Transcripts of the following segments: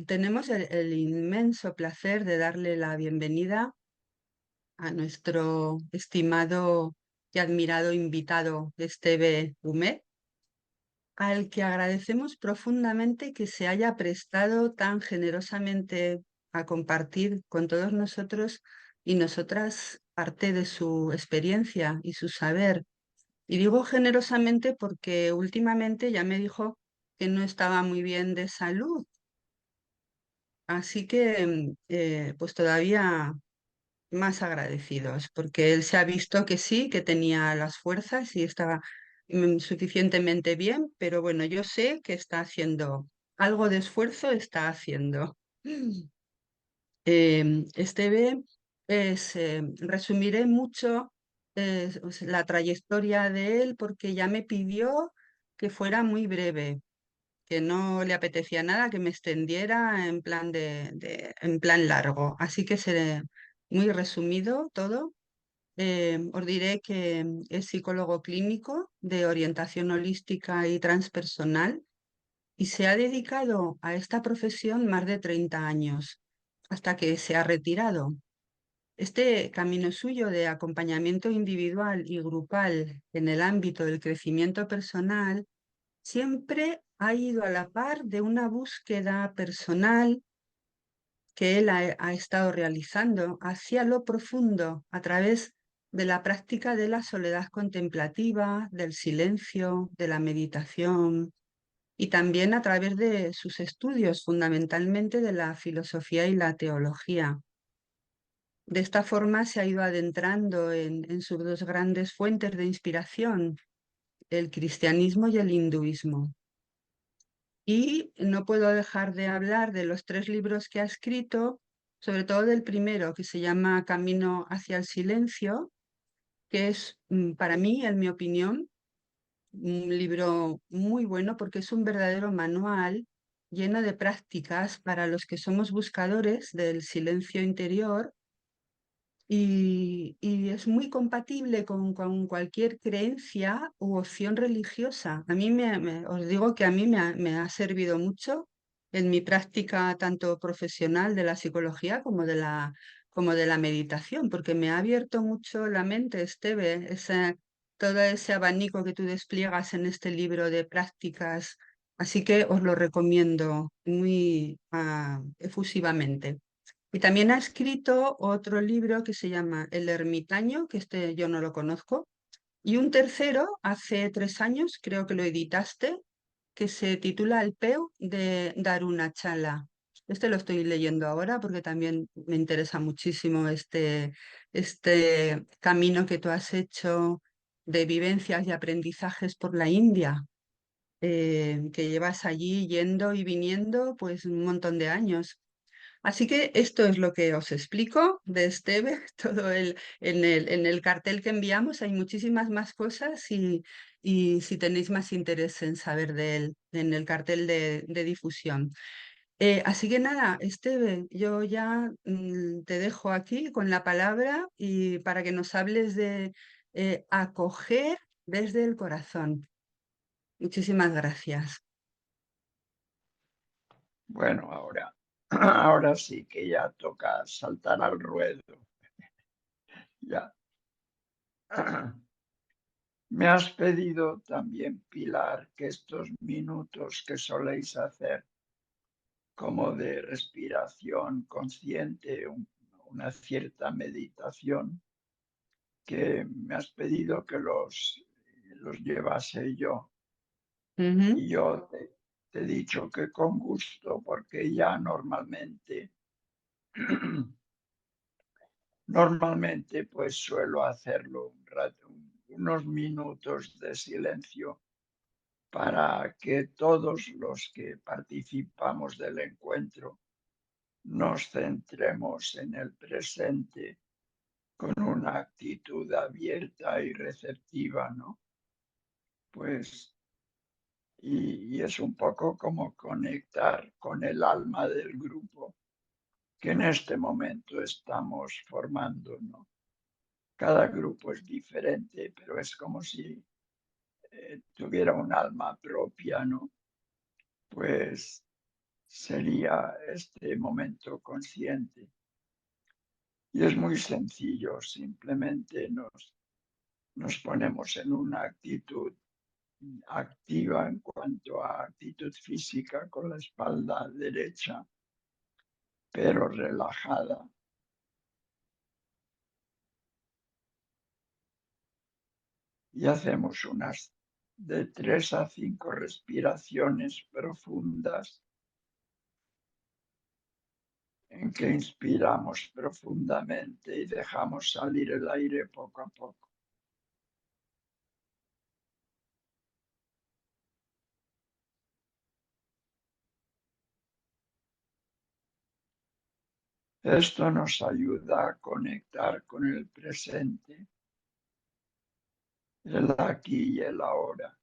Tenemos el inmenso placer de darle la bienvenida a nuestro estimado y admirado invitado Esteve Humet, al que agradecemos profundamente que se haya prestado tan generosamente a compartir con todos nosotros y nosotras parte de su experiencia y su saber. Y digo generosamente porque últimamente ya me dijo que no estaba muy bien de salud. Así que, pues todavía más agradecidos, porque él se ha visto que sí, que tenía las fuerzas y estaba suficientemente bien, pero bueno, yo sé que está haciendo algo de esfuerzo, está haciendo. Esteve, resumiré mucho la trayectoria de él porque ya me pidió que fuera muy breve, que no le apetecía nada, que me extendiera en plan en plan largo. Así que seré muy resumido todo. Os diré que es psicólogo clínico de orientación holística y transpersonal y se ha dedicado a esta profesión más de 30 años, hasta que se ha retirado. Este camino suyo de acompañamiento individual y grupal en el ámbito del crecimiento personal siempre ha ido a la par de una búsqueda personal que él ha estado realizando hacia lo profundo a través de la práctica de la soledad contemplativa, del silencio, de la meditación y también a través de sus estudios, fundamentalmente de la filosofía y la teología. De esta forma se ha ido adentrando en sus dos grandes fuentes de inspiración, el cristianismo y el hinduismo. Y no puedo dejar de hablar de los tres libros que ha escrito, sobre todo del primero, que se llama Camino hacia el silencio, que es, para mí, en mi opinión, un libro muy bueno porque es un verdadero manual lleno de prácticas para los que somos buscadores del silencio interior y es muy compatible con cualquier creencia u opción religiosa. A mí os digo que a mí me ha servido mucho en mi práctica tanto profesional de la psicología como de la meditación, porque me ha abierto mucho la mente, Esteve, todo ese abanico que tú despliegas en este libro de prácticas. Así que os lo recomiendo muy efusivamente. Y también ha escrito otro libro que se llama El ermitaño, que este yo no lo conozco, y un tercero, hace 3 años, creo que lo editaste, que se titula El Peu de Darunachala. Este lo estoy leyendo ahora porque también me interesa muchísimo este camino que tú has hecho de vivencias y aprendizajes por la India, que llevas allí yendo y viniendo pues un montón de años. Así que esto es lo que os explico de Esteve, en el cartel que enviamos hay muchísimas más cosas y si tenéis más interés en saber de él, en el cartel de difusión. Así que nada, Esteve, yo ya te dejo aquí con la palabra y para que nos hables de acoger desde el corazón. Muchísimas gracias. Bueno, ahora sí que ya toca saltar al ruedo. Ya. Me has pedido también, Pilar, que estos minutos que soléis hacer como de respiración consciente, una cierta meditación, que me has pedido que los llevase yo. Ujú, Y yo te he dicho que con gusto, porque ya normalmente pues suelo hacerlo un rato, unos minutos de silencio para que todos los que participamos del encuentro nos centremos en el presente con una actitud abierta y receptiva, ¿no? Pues, y es un poco como conectar con el alma del grupo que en este momento estamos formando, ¿no? Cada grupo es diferente, pero es como si tuviera un alma propia, ¿no? Pues sería este momento consciente. Y es muy sencillo, simplemente nos ponemos en una actitud activa en cuanto a actitud física con la espalda derecha, pero relajada. Y hacemos unas de 3 a 5 respiraciones profundas en que inspiramos profundamente y dejamos salir el aire poco a poco. Esto nos ayuda a conectar con el presente, el aquí y el ahora.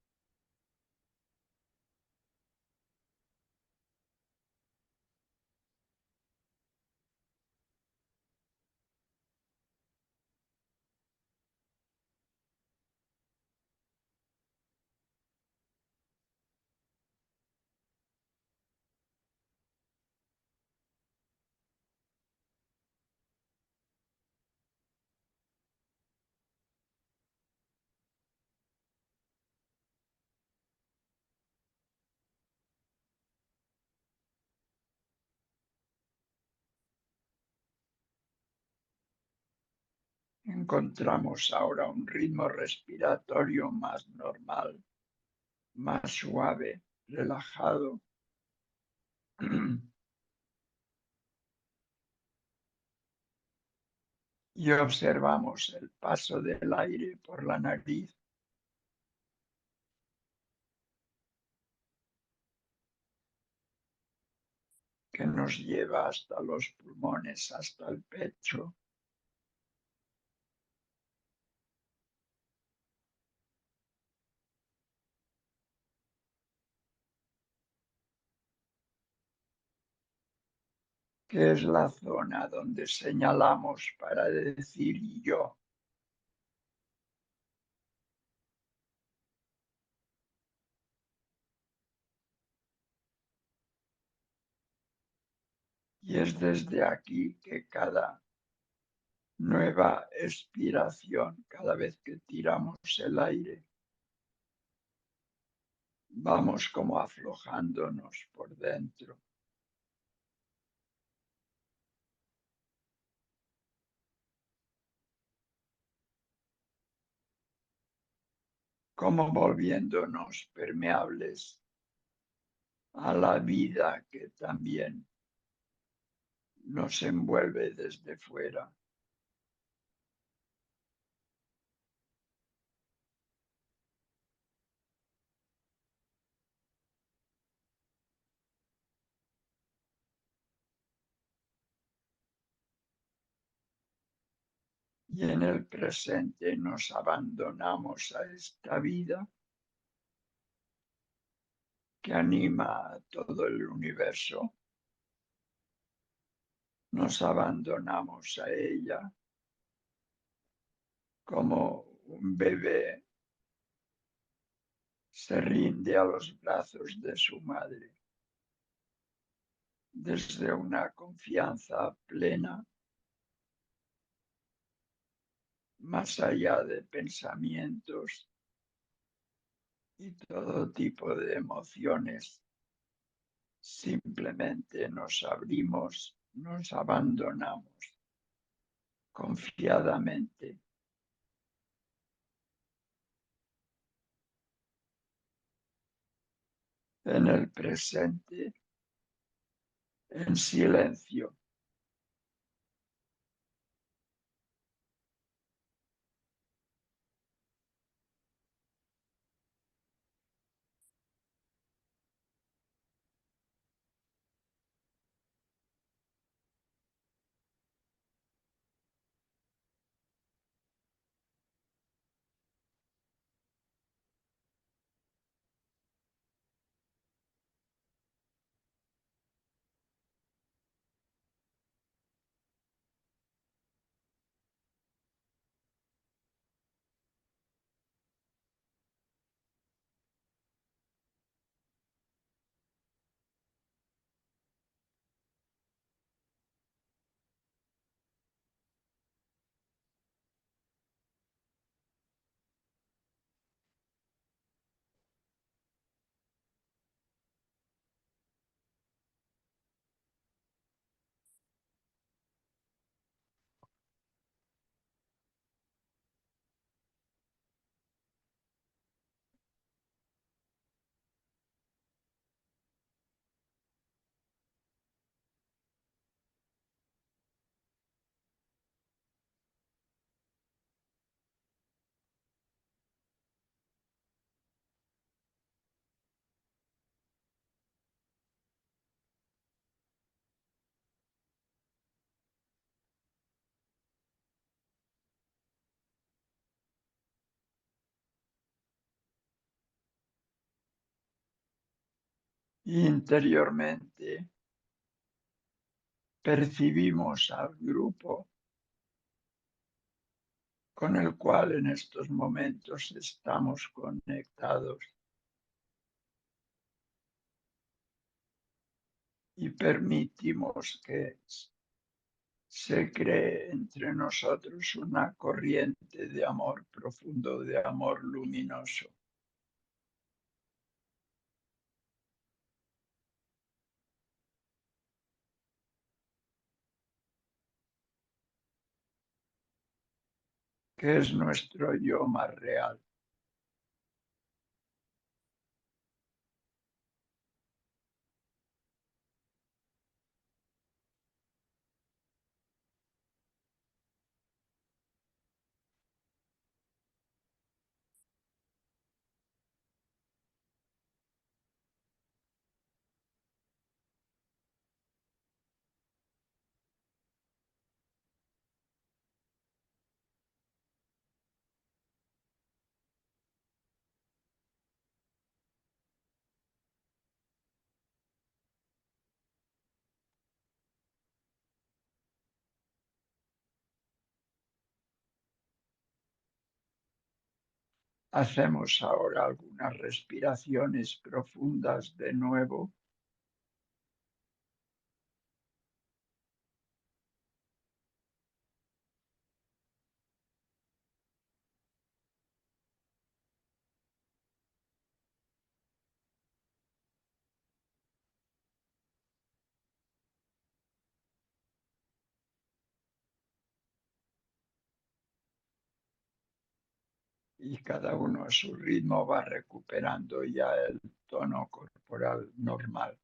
Encontramos ahora un ritmo respiratorio más normal, más suave, relajado. Y observamos el paso del aire por la nariz, que nos lleva hasta los pulmones, hasta el pecho, que es la zona donde señalamos para decir yo. Y es desde aquí que cada nueva expiración, cada vez que tiramos el aire, vamos como aflojándonos por dentro, como volviéndonos permeables a la vida que también nos envuelve desde fuera. Y en el presente nos abandonamos a esta vida que anima a todo el universo. Nos abandonamos a ella como un bebé se rinde a los brazos de su madre desde una confianza plena, más allá de pensamientos y todo tipo de emociones. Simplemente nos abrimos, nos abandonamos confiadamente en el presente, en silencio. Interiormente percibimos al grupo con el cual en estos momentos estamos conectados y permitimos que se cree entre nosotros una corriente de amor profundo, de amor luminoso. Que es nuestro yo más real. Hacemos ahora algunas respiraciones profundas de nuevo. Y cada uno a su ritmo va recuperando ya el tono corporal normal.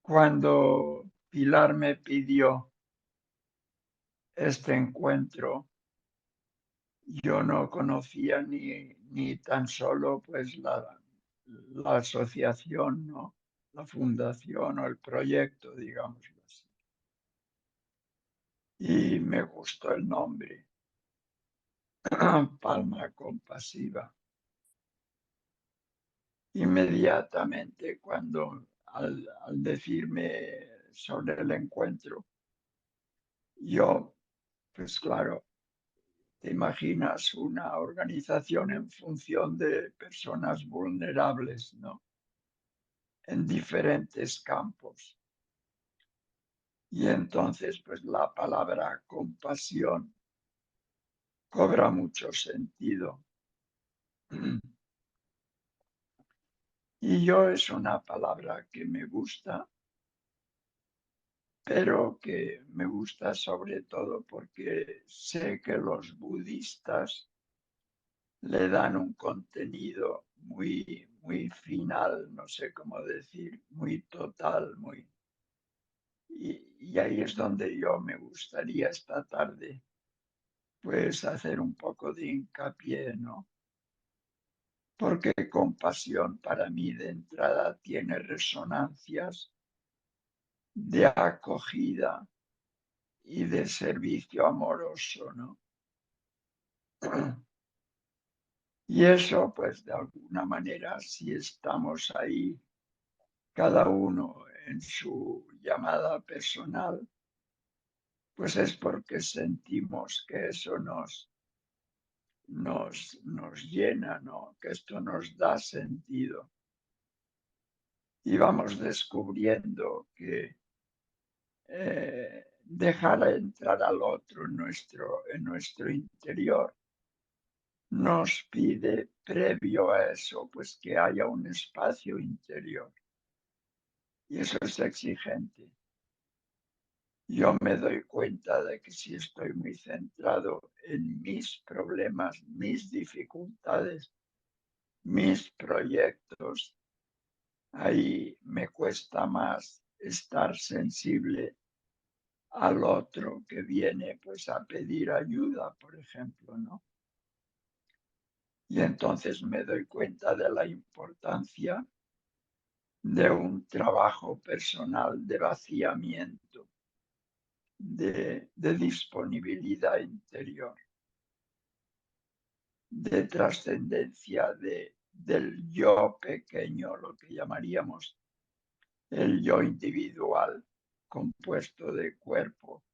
Cuando Pilar me pidió este encuentro, yo no conocía ni tan solo pues la asociación, ¿no? La fundación o el proyecto, digámoslo así. Y me gustó el nombre, Palma Compasiva. Inmediatamente al decirme sobre el encuentro, yo, pues claro, te imaginas una organización en función de personas vulnerables, ¿no? En diferentes campos. Y entonces, pues la palabra compasión cobra mucho sentido. Y yo es una palabra que me gusta, pero que me gusta sobre todo porque sé que los budistas le dan un contenido muy final, no sé cómo decir, muy total, y ahí es donde yo me gustaría esta tarde, pues hacer un poco de hincapié, ¿no? Porque compasión para mí de entrada tiene resonancias de acogida y de servicio amoroso, ¿no? Y eso, pues de alguna manera, si estamos ahí, cada uno en su llamada personal, pues es porque sentimos que eso nos llena, ¿no? Que esto nos da sentido. Y vamos descubriendo que dejar entrar al otro en nuestro interior nos pide, previo a eso, pues que haya un espacio interior. Y eso es exigente. Yo me doy cuenta de que si estoy muy centrado en mis problemas, mis dificultades, mis proyectos, ahí me cuesta más estar sensible al otro que viene pues a pedir ayuda, por ejemplo, ¿no? Y entonces me doy cuenta de la importancia de un trabajo personal de vaciamiento, de disponibilidad interior, de trascendencia del yo pequeño, lo que llamaríamos el yo individual, compuesto de cuerpo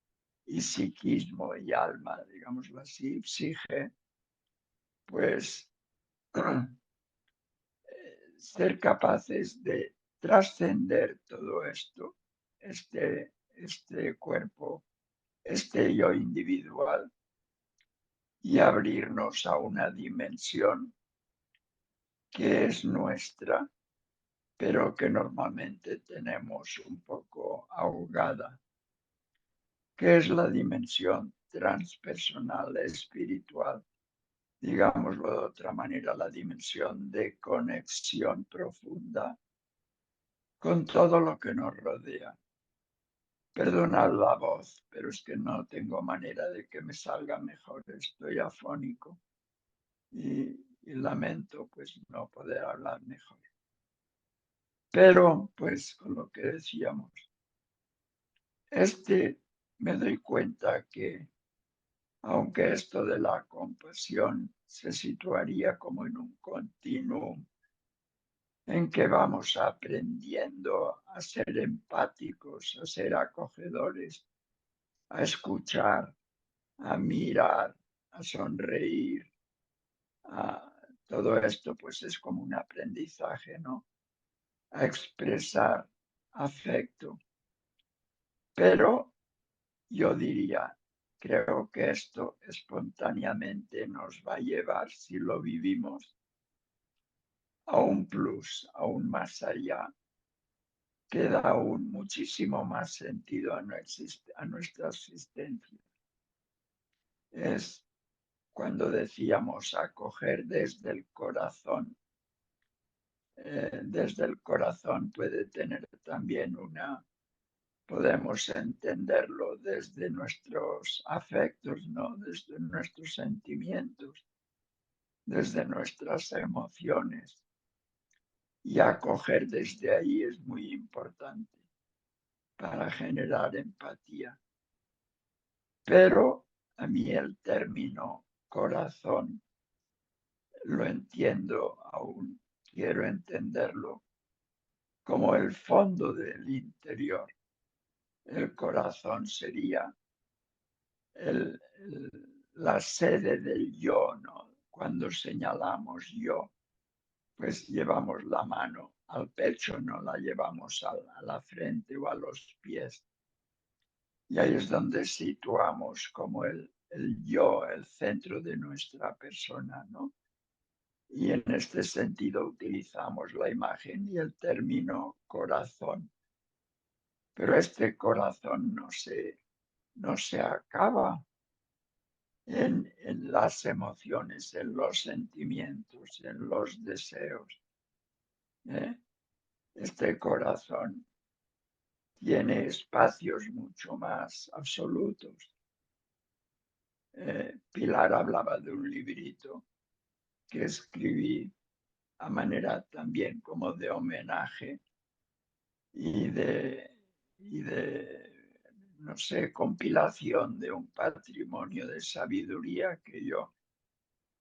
y psiquismo y alma, digámoslo así, psique, pues ser capaces de trascender todo esto, este cuerpo, este yo individual, y abrirnos a una dimensión que es nuestra, pero que normalmente tenemos un poco ahogada, que es la dimensión transpersonal espiritual, digámoslo de otra manera, la dimensión de conexión profunda con todo lo que nos rodea. Perdonad la voz, pero es que no tengo manera de que me salga mejor, estoy afónico y lamento pues no poder hablar mejor. Pero pues con lo que decíamos, me doy cuenta que aunque esto de la compasión se situaría como en un continuum en que vamos aprendiendo a ser empáticos, a ser acogedores, a escuchar, a mirar, a sonreír, todo esto pues es como un aprendizaje, ¿no? A expresar afecto. Pero yo diría, creo que esto espontáneamente nos va a llevar, si lo vivimos, a un plus, aún más allá, que da aún muchísimo más sentido a nuestra existencia. Es cuando decíamos acoger desde el corazón. Desde el corazón puede tener también podemos entenderlo desde nuestros afectos, ¿no? Desde nuestros sentimientos, desde nuestras emociones. Y acoger desde ahí es muy importante para generar empatía. Pero a mí el término corazón lo entiendo aún, quiero entenderlo como el fondo del interior. El corazón sería la sede del yo, ¿no? Cuando señalamos yo, pues llevamos la mano al pecho, no la llevamos a la frente o a los pies. Y ahí es donde situamos como el yo, el centro de nuestra persona, ¿no? Y en este sentido utilizamos la imagen y el término corazón. Pero este corazón no se acaba en las emociones, en los sentimientos, en los deseos. ¿Eh? Este corazón tiene espacios mucho más absolutos. Pilar hablaba de un librito que escribí a manera también como de homenaje y de, no sé, compilación de un patrimonio de sabiduría que yo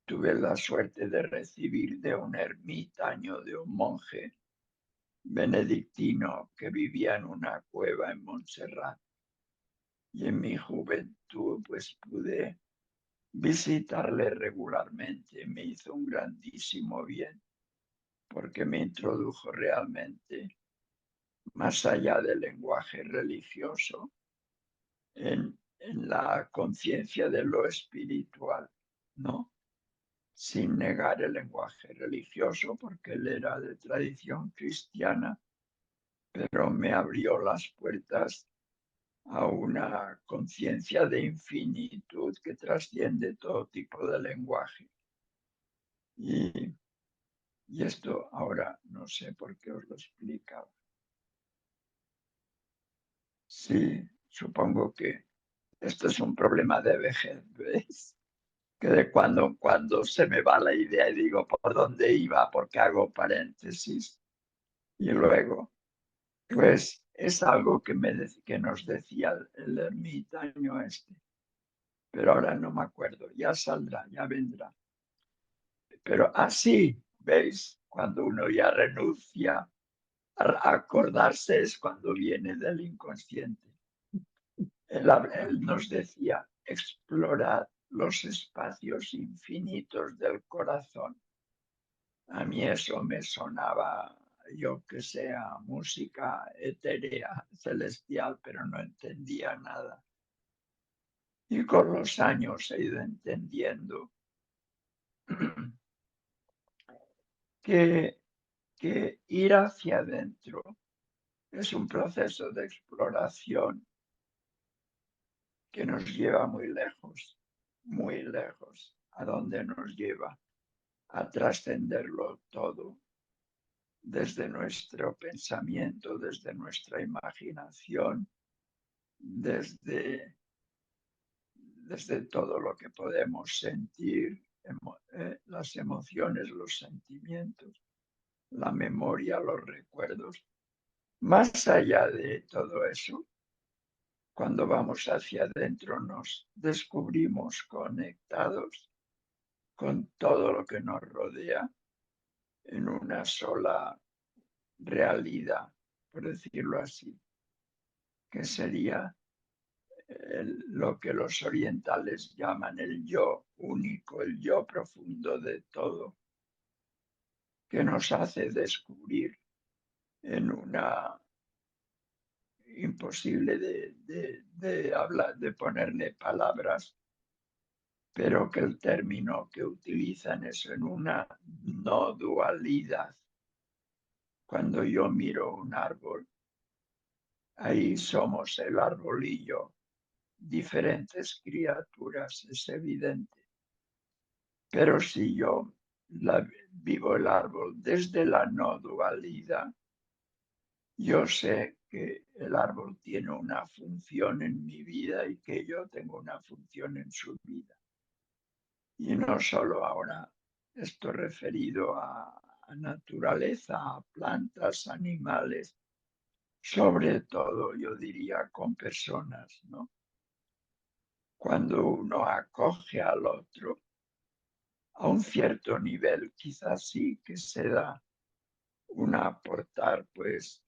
tuve la suerte de recibir de un ermitaño, de un monje benedictino que vivía en una cueva en Montserrat. Y en mi juventud pues pude visitarle regularmente. Me hizo un grandísimo bien porque me introdujo realmente más allá del lenguaje religioso en la conciencia de lo espiritual, ¿no? Sin negar el lenguaje religioso, porque él era de tradición cristiana, pero me abrió las puertas a una conciencia de infinitud que trasciende todo tipo de lenguaje. Y, y esto ahora no sé por qué os lo explicaba. Sí, supongo que esto es un problema de vejez, ¿veis? Que de cuando en cuando se me va la idea y digo por dónde iba, porque hago paréntesis. Y luego, pues es algo que nos decía el ermitaño este, pero ahora no me acuerdo, ya saldrá, ya vendrá. Pero así, ¿veis? Cuando uno ya renuncia a acordarse es cuando viene del inconsciente. Él nos decía, explorad los espacios infinitos del corazón. A mí eso me sonaba, yo que sea, música etérea, celestial, pero no entendía nada. Y con los años he ido entendiendo que, que ir hacia adentro es un proceso de exploración que nos lleva muy lejos, a donde nos lleva a trascenderlo todo desde nuestro pensamiento, desde nuestra imaginación, desde, desde todo lo que podemos sentir, las emociones, los sentimientos, la memoria, los recuerdos. Más allá de todo eso, cuando vamos hacia adentro nos descubrimos conectados con todo lo que nos rodea en una sola realidad, por decirlo así, que sería lo que los orientales llaman el yo único, el yo profundo de todo, que nos hace descubrir en una imposible de hablar, de ponerle palabras, pero que el término que utilizan es en una no dualidad. Cuando yo miro un árbol, ahí somos el arbolillo, diferentes criaturas, es evidente. Pero si yo vivo el árbol desde la no dualidad, yo sé que el árbol tiene una función en mi vida y que yo tengo una función en su vida. Y no solo ahora esto referido a naturaleza, a plantas, animales, sobre todo yo diría con personas, ¿no? Cuando uno acoge al otro a un cierto nivel, quizás sí que se da un aportar, pues,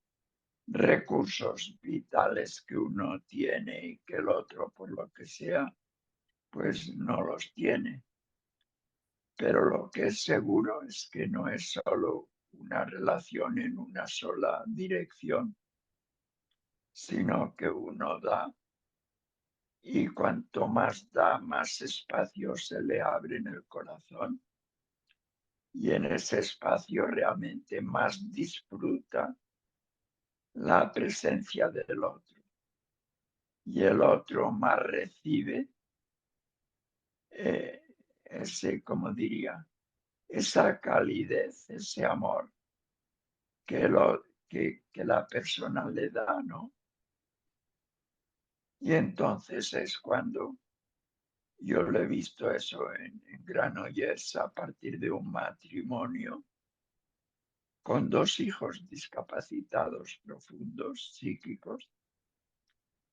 recursos vitales que uno tiene y que el otro, por lo que sea, pues no los tiene. Pero lo que es seguro es que no es solo una relación en una sola dirección, sino que uno da y cuanto más da, más espacio se le abre en el corazón y en ese espacio realmente más disfruta la presencia del otro y el otro más recibe eh, ese, como diría, esa calidez, ese amor que la persona le da, ¿no? Y entonces es cuando yo lo he visto eso en Granollers a partir de un matrimonio con dos hijos discapacitados profundos, psíquicos,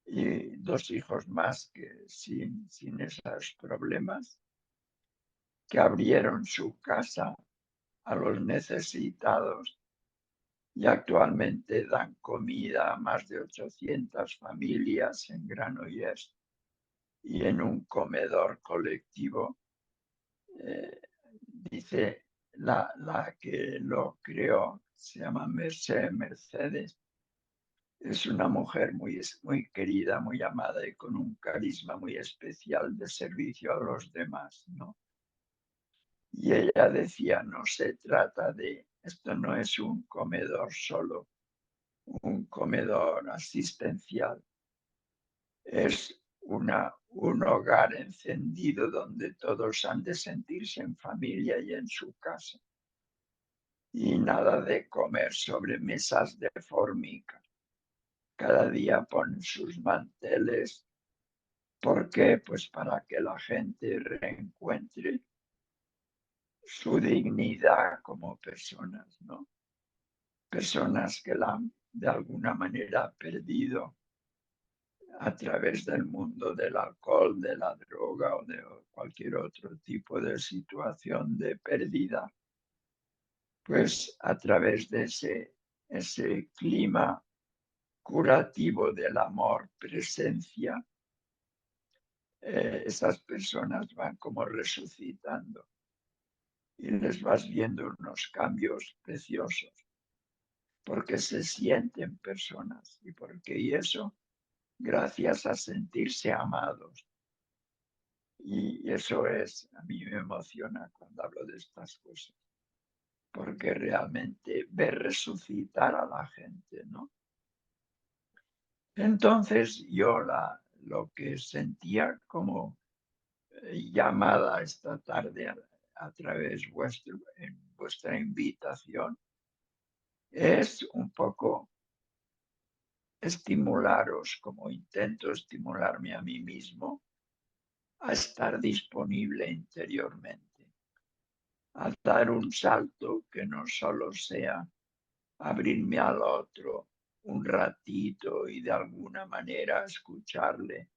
y dos hijos más que sin esos problemas, que abrieron su casa a los necesitados y actualmente dan comida a más de 800 familias en Granollers y en un comedor colectivo. eh, Dice la que lo creó, se llama Mercedes. Es una mujer muy querida, muy amada y con un carisma muy especial de servicio a los demás, ¿no? Y ella decía, no se trata esto no es un comedor solo, un comedor asistencial, es un hogar encendido donde todos han de sentirse en familia y en su casa. Y nada de comer sobre mesas de formica. cada día ponen sus manteles. ¿Por qué? Pues para que la gente reencuentre su dignidad como personas, ¿no? Personas que la han de alguna manera perdido a través del mundo del alcohol, de la droga o de cualquier otro tipo de situación de pérdida, pues a través de ese clima curativo del amor, presencia, esas personas van como resucitando y les vas viendo unos cambios preciosos porque se sienten personas y eso gracias a sentirse amados. Y eso a mí me emociona cuando hablo de estas cosas, porque realmente ver resucitar a la gente, ¿no? Entonces yo lo que sentía como llamada esta tarde a través en vuestra invitación es un poco estimularos, como intento estimularme a mí mismo, a estar disponible interiormente, a dar un salto que no solo sea abrirme al otro un ratito y de alguna manera escucharle,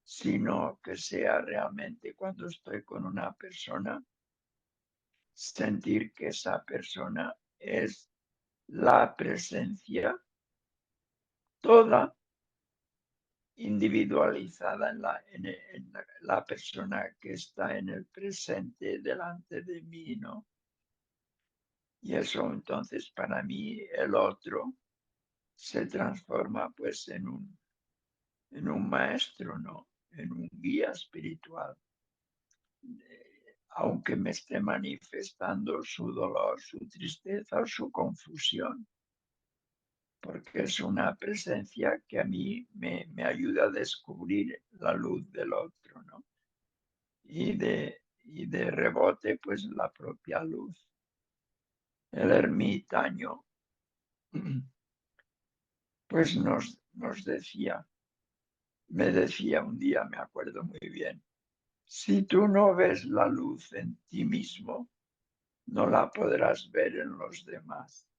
sino que sea realmente cuando estoy con una persona, sentir que esa persona es la presencia toda individualizada en la persona que está en el presente delante de mí, ¿no? Y eso entonces para mí el otro se transforma pues en un maestro, ¿no? En un guía espiritual. Aunque me esté manifestando su dolor, su tristeza o su confusión, porque es una presencia que a mí me ayuda a descubrir la luz del otro, ¿no? Y de rebote, pues la propia luz. El ermitaño, pues nos me decía un día, me acuerdo muy bien, si tú no ves la luz en ti mismo, no la podrás ver en los demás.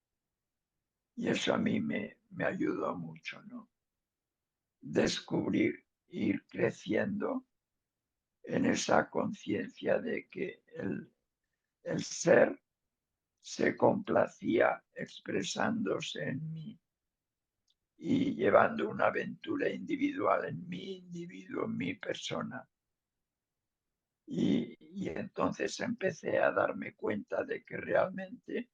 Y eso a mí me ayudó mucho, ¿no? Descubrir, ir creciendo en esa conciencia de que el ser se complacía expresándose en mí y llevando una aventura individual en mi individuo, en mi persona. Y entonces empecé a darme cuenta de que realmente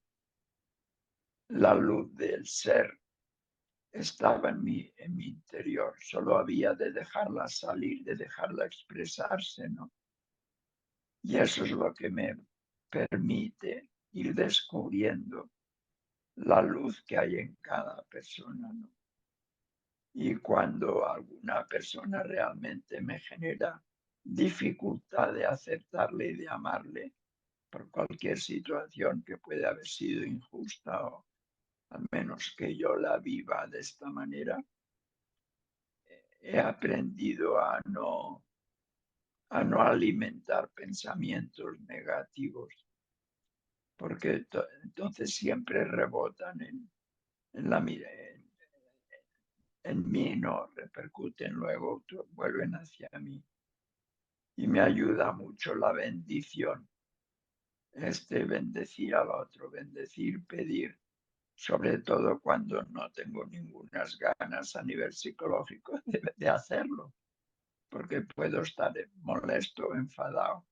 la luz del ser estaba en mi interior, solo había de dejarla salir, de dejarla expresarse, ¿no? Y eso es lo que me permite ir descubriendo la luz que hay en cada persona, ¿no? Y cuando alguna persona realmente me genera dificultad de aceptarle y de amarle por cualquier situación que puede haber sido injusta o al menos que yo la viva de esta manera, he aprendido a no alimentar pensamientos negativos, porque entonces siempre rebotan en la en mí, no repercuten luego, vuelven hacia mí. Y me ayuda mucho la bendición, bendecir al otro, bendecir, pedir, sobre todo cuando no tengo ninguna ganas a nivel psicológico de hacerlo, porque puedo estar molesto, enfadado.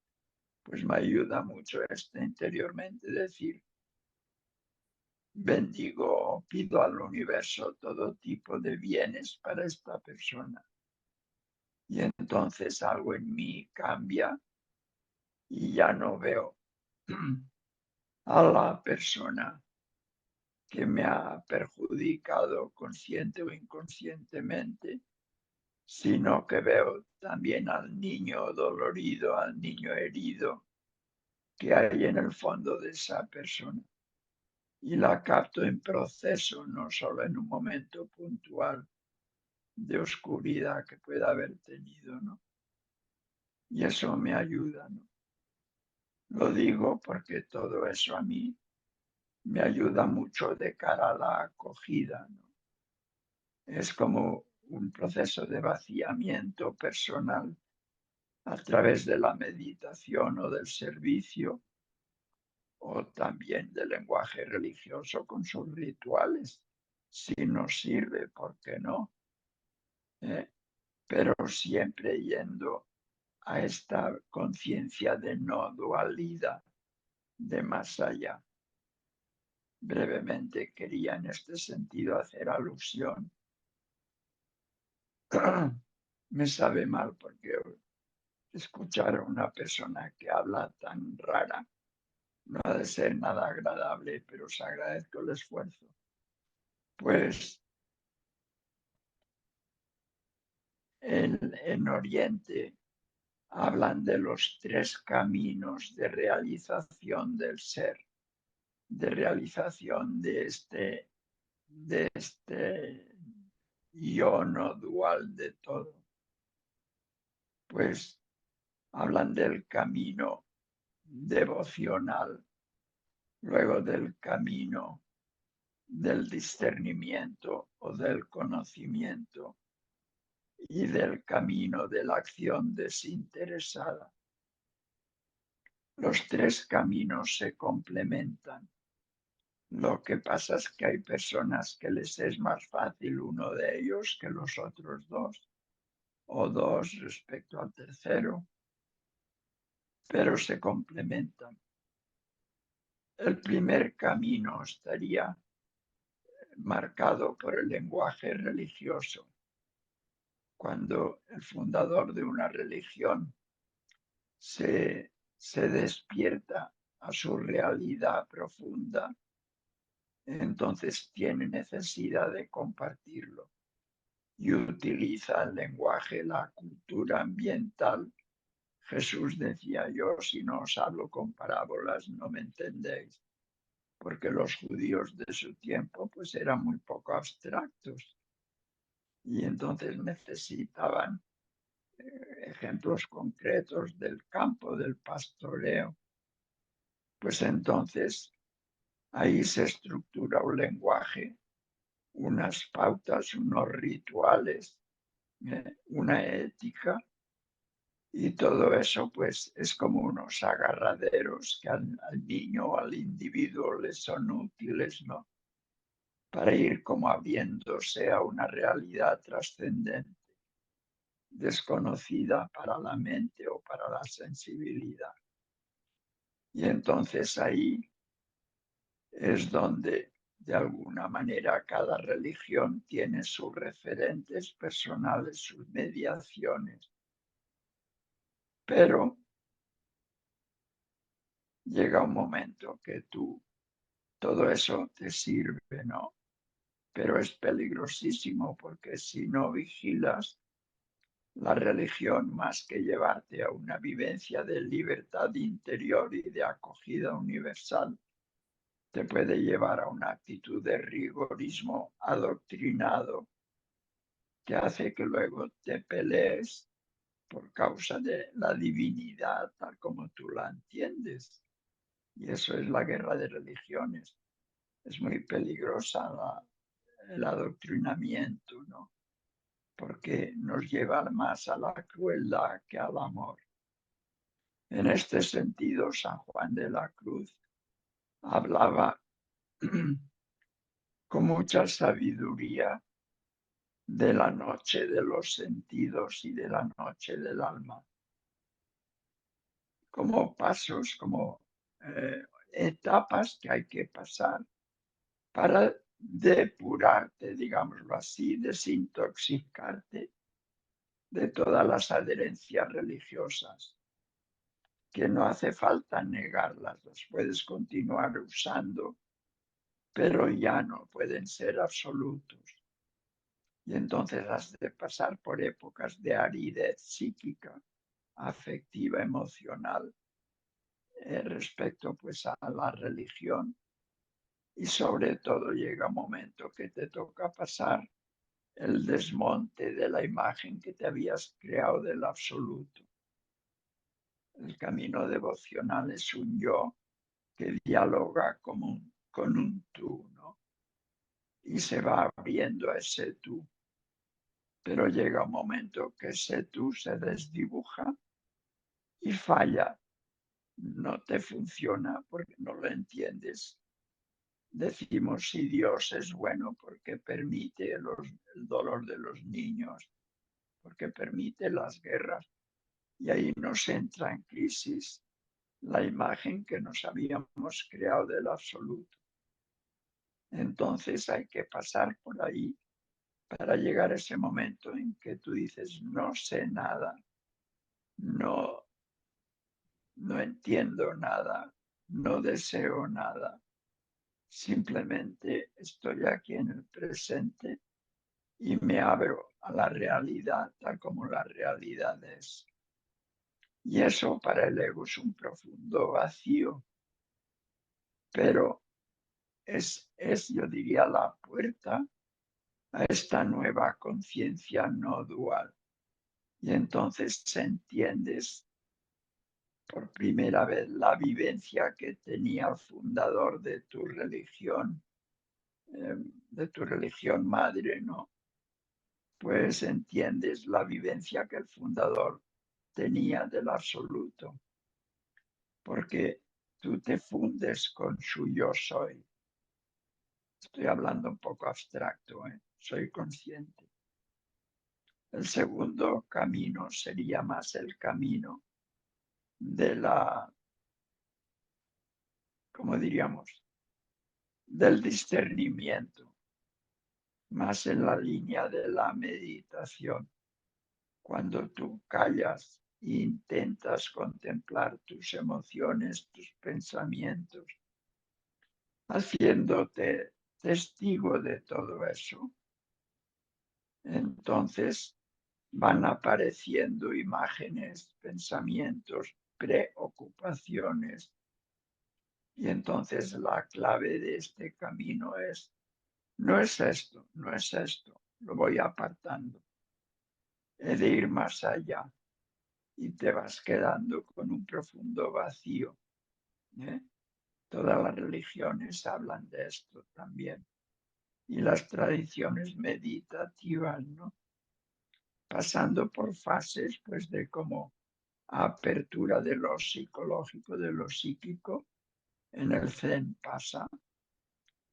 Pues me ayuda mucho interiormente decir, bendigo, pido al universo todo tipo de bienes para esta persona. Y entonces algo en mí cambia y ya no veo a la persona que me ha perjudicado consciente o inconscientemente, sino que veo también al niño dolorido, al niño herido que hay en el fondo de esa persona. Y la capto en proceso, no solo en un momento puntual. de oscuridad que pueda haber tenido, ¿no? Y eso me ayuda, ¿no? Lo digo porque todo eso a mí me ayuda mucho de cara a la acogida, ¿no? Es como un proceso de vaciamiento personal a través de la meditación o del servicio, o también del lenguaje religioso con sus rituales. Si nos sirve, ¿por qué no? ¿Eh? Pero siempre yendo a esta conciencia de no dualidad, de más allá. Brevemente quería en este sentido hacer alusión. Me sabe mal porque escuchar a una persona que habla tan rara no ha de ser nada agradable, pero os agradezco el esfuerzo. Pues en Oriente hablan de los tres caminos de realización del ser, de realización de este yo no dual de todo. Pues hablan del camino devocional, luego del camino del discernimiento o del conocimiento y del camino de la acción desinteresada. Los tres caminos se complementan. Lo que pasa es que hay personas que les es más fácil uno de ellos que los otros dos, o dos respecto al tercero, pero se complementan. El primer camino estaría marcado por el lenguaje religioso. Cuando el fundador de una religión se despierta a su realidad profunda, entonces tiene necesidad de compartirlo y utiliza el lenguaje, la cultura ambiental. Jesús decía: yo si no os hablo con parábolas no me entendéis, porque los judíos de su tiempo pues eran muy poco abstractos y entonces necesitaban ejemplos concretos del campo, del pastoreo. Pues entonces ahí se estructura un lenguaje, unas pautas, unos rituales, una ética, y todo eso pues es como unos agarraderos que al niño o al individuo les son útiles, ¿no? Para ir como abriéndose a una realidad trascendente, desconocida para la mente o para la sensibilidad. Y entonces ahí es donde de alguna manera cada religión tiene sus referentes personales, sus mediaciones, pero llega un momento que todo eso te sirve, ¿no? Pero es peligrosísimo porque si no vigilas, la religión, más que llevarte a una vivencia de libertad interior y de acogida universal, te puede llevar a una actitud de rigorismo adoctrinado que hace que luego te pelees por causa de la divinidad tal como tú la entiendes. Y eso es la guerra de religiones. Es muy peligrosa el adoctrinamiento, ¿no? Porque nos lleva más a la crueldad que al amor. En este sentido, San Juan de la Cruz hablaba con mucha sabiduría de la noche de los sentidos y de la noche del alma, como pasos, como etapas que hay que pasar para depurarte, digámoslo así, desintoxicarte de todas las adherencias religiosas, que no hace falta negarlas, las puedes continuar usando, pero ya no pueden ser absolutos. Y entonces has de pasar por épocas de aridez psíquica, afectiva, emocional, respecto pues a la religión. Y sobre todo llega un momento que te toca pasar el desmonte de la imagen que te habías creado del absoluto. El camino devocional es un yo que dialoga con un tú, ¿no? Y se va abriendo a ese tú. Pero llega un momento que ese tú se desdibuja y falla, no te funciona porque no lo entiendes. Decimos si Dios es bueno porque permite el dolor de los niños, porque permite las guerras, y ahí nos entra en crisis la imagen que nos habíamos creado del absoluto. Entonces hay que pasar por ahí para llegar a ese momento en que tú dices, no sé nada, no, no entiendo nada, no deseo nada, simplemente estoy aquí en el presente y me abro a la realidad tal como la realidad es. Y eso para el ego es un profundo vacío, pero es, yo diría, la puerta a esta nueva conciencia no dual. Y entonces entiendes por primera vez la vivencia que tenía el fundador de tu religión madre, ¿no? Pues entiendes la vivencia que el fundador tenía del absoluto, porque tú te fundes con su yo soy. Estoy hablando un poco abstracto, ¿eh? Soy consciente. El segundo camino sería más el camino de la, ¿cómo diríamos? Del discernimiento, más en la línea de la meditación. Cuando tú callas e intentas contemplar tus emociones, tus pensamientos, haciéndote testigo de todo eso, entonces van apareciendo imágenes, pensamientos, preocupaciones. Y entonces la clave de este camino es, no es esto, no es esto, lo voy apartando. He de ir más allá y te vas quedando con un profundo vacío, ¿eh? Todas las religiones hablan de esto también. Y las tradiciones meditativas, ¿no? Pasando por fases, pues, de como apertura de lo psicológico, de lo psíquico, en el Zen pasa,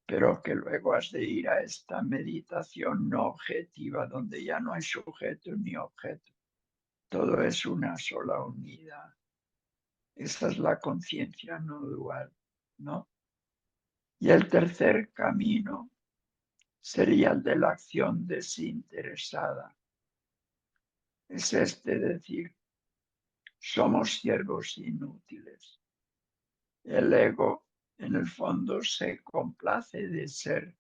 pero que luego has de ir a esta meditación no objetiva, donde ya no hay sujeto ni objeto. Todo es una sola unidad. Esa es la conciencia no dual, ¿no? Y el tercer camino sería el de la acción desinteresada. Es decir, somos siervos inútiles. El ego, en el fondo, se complace de ser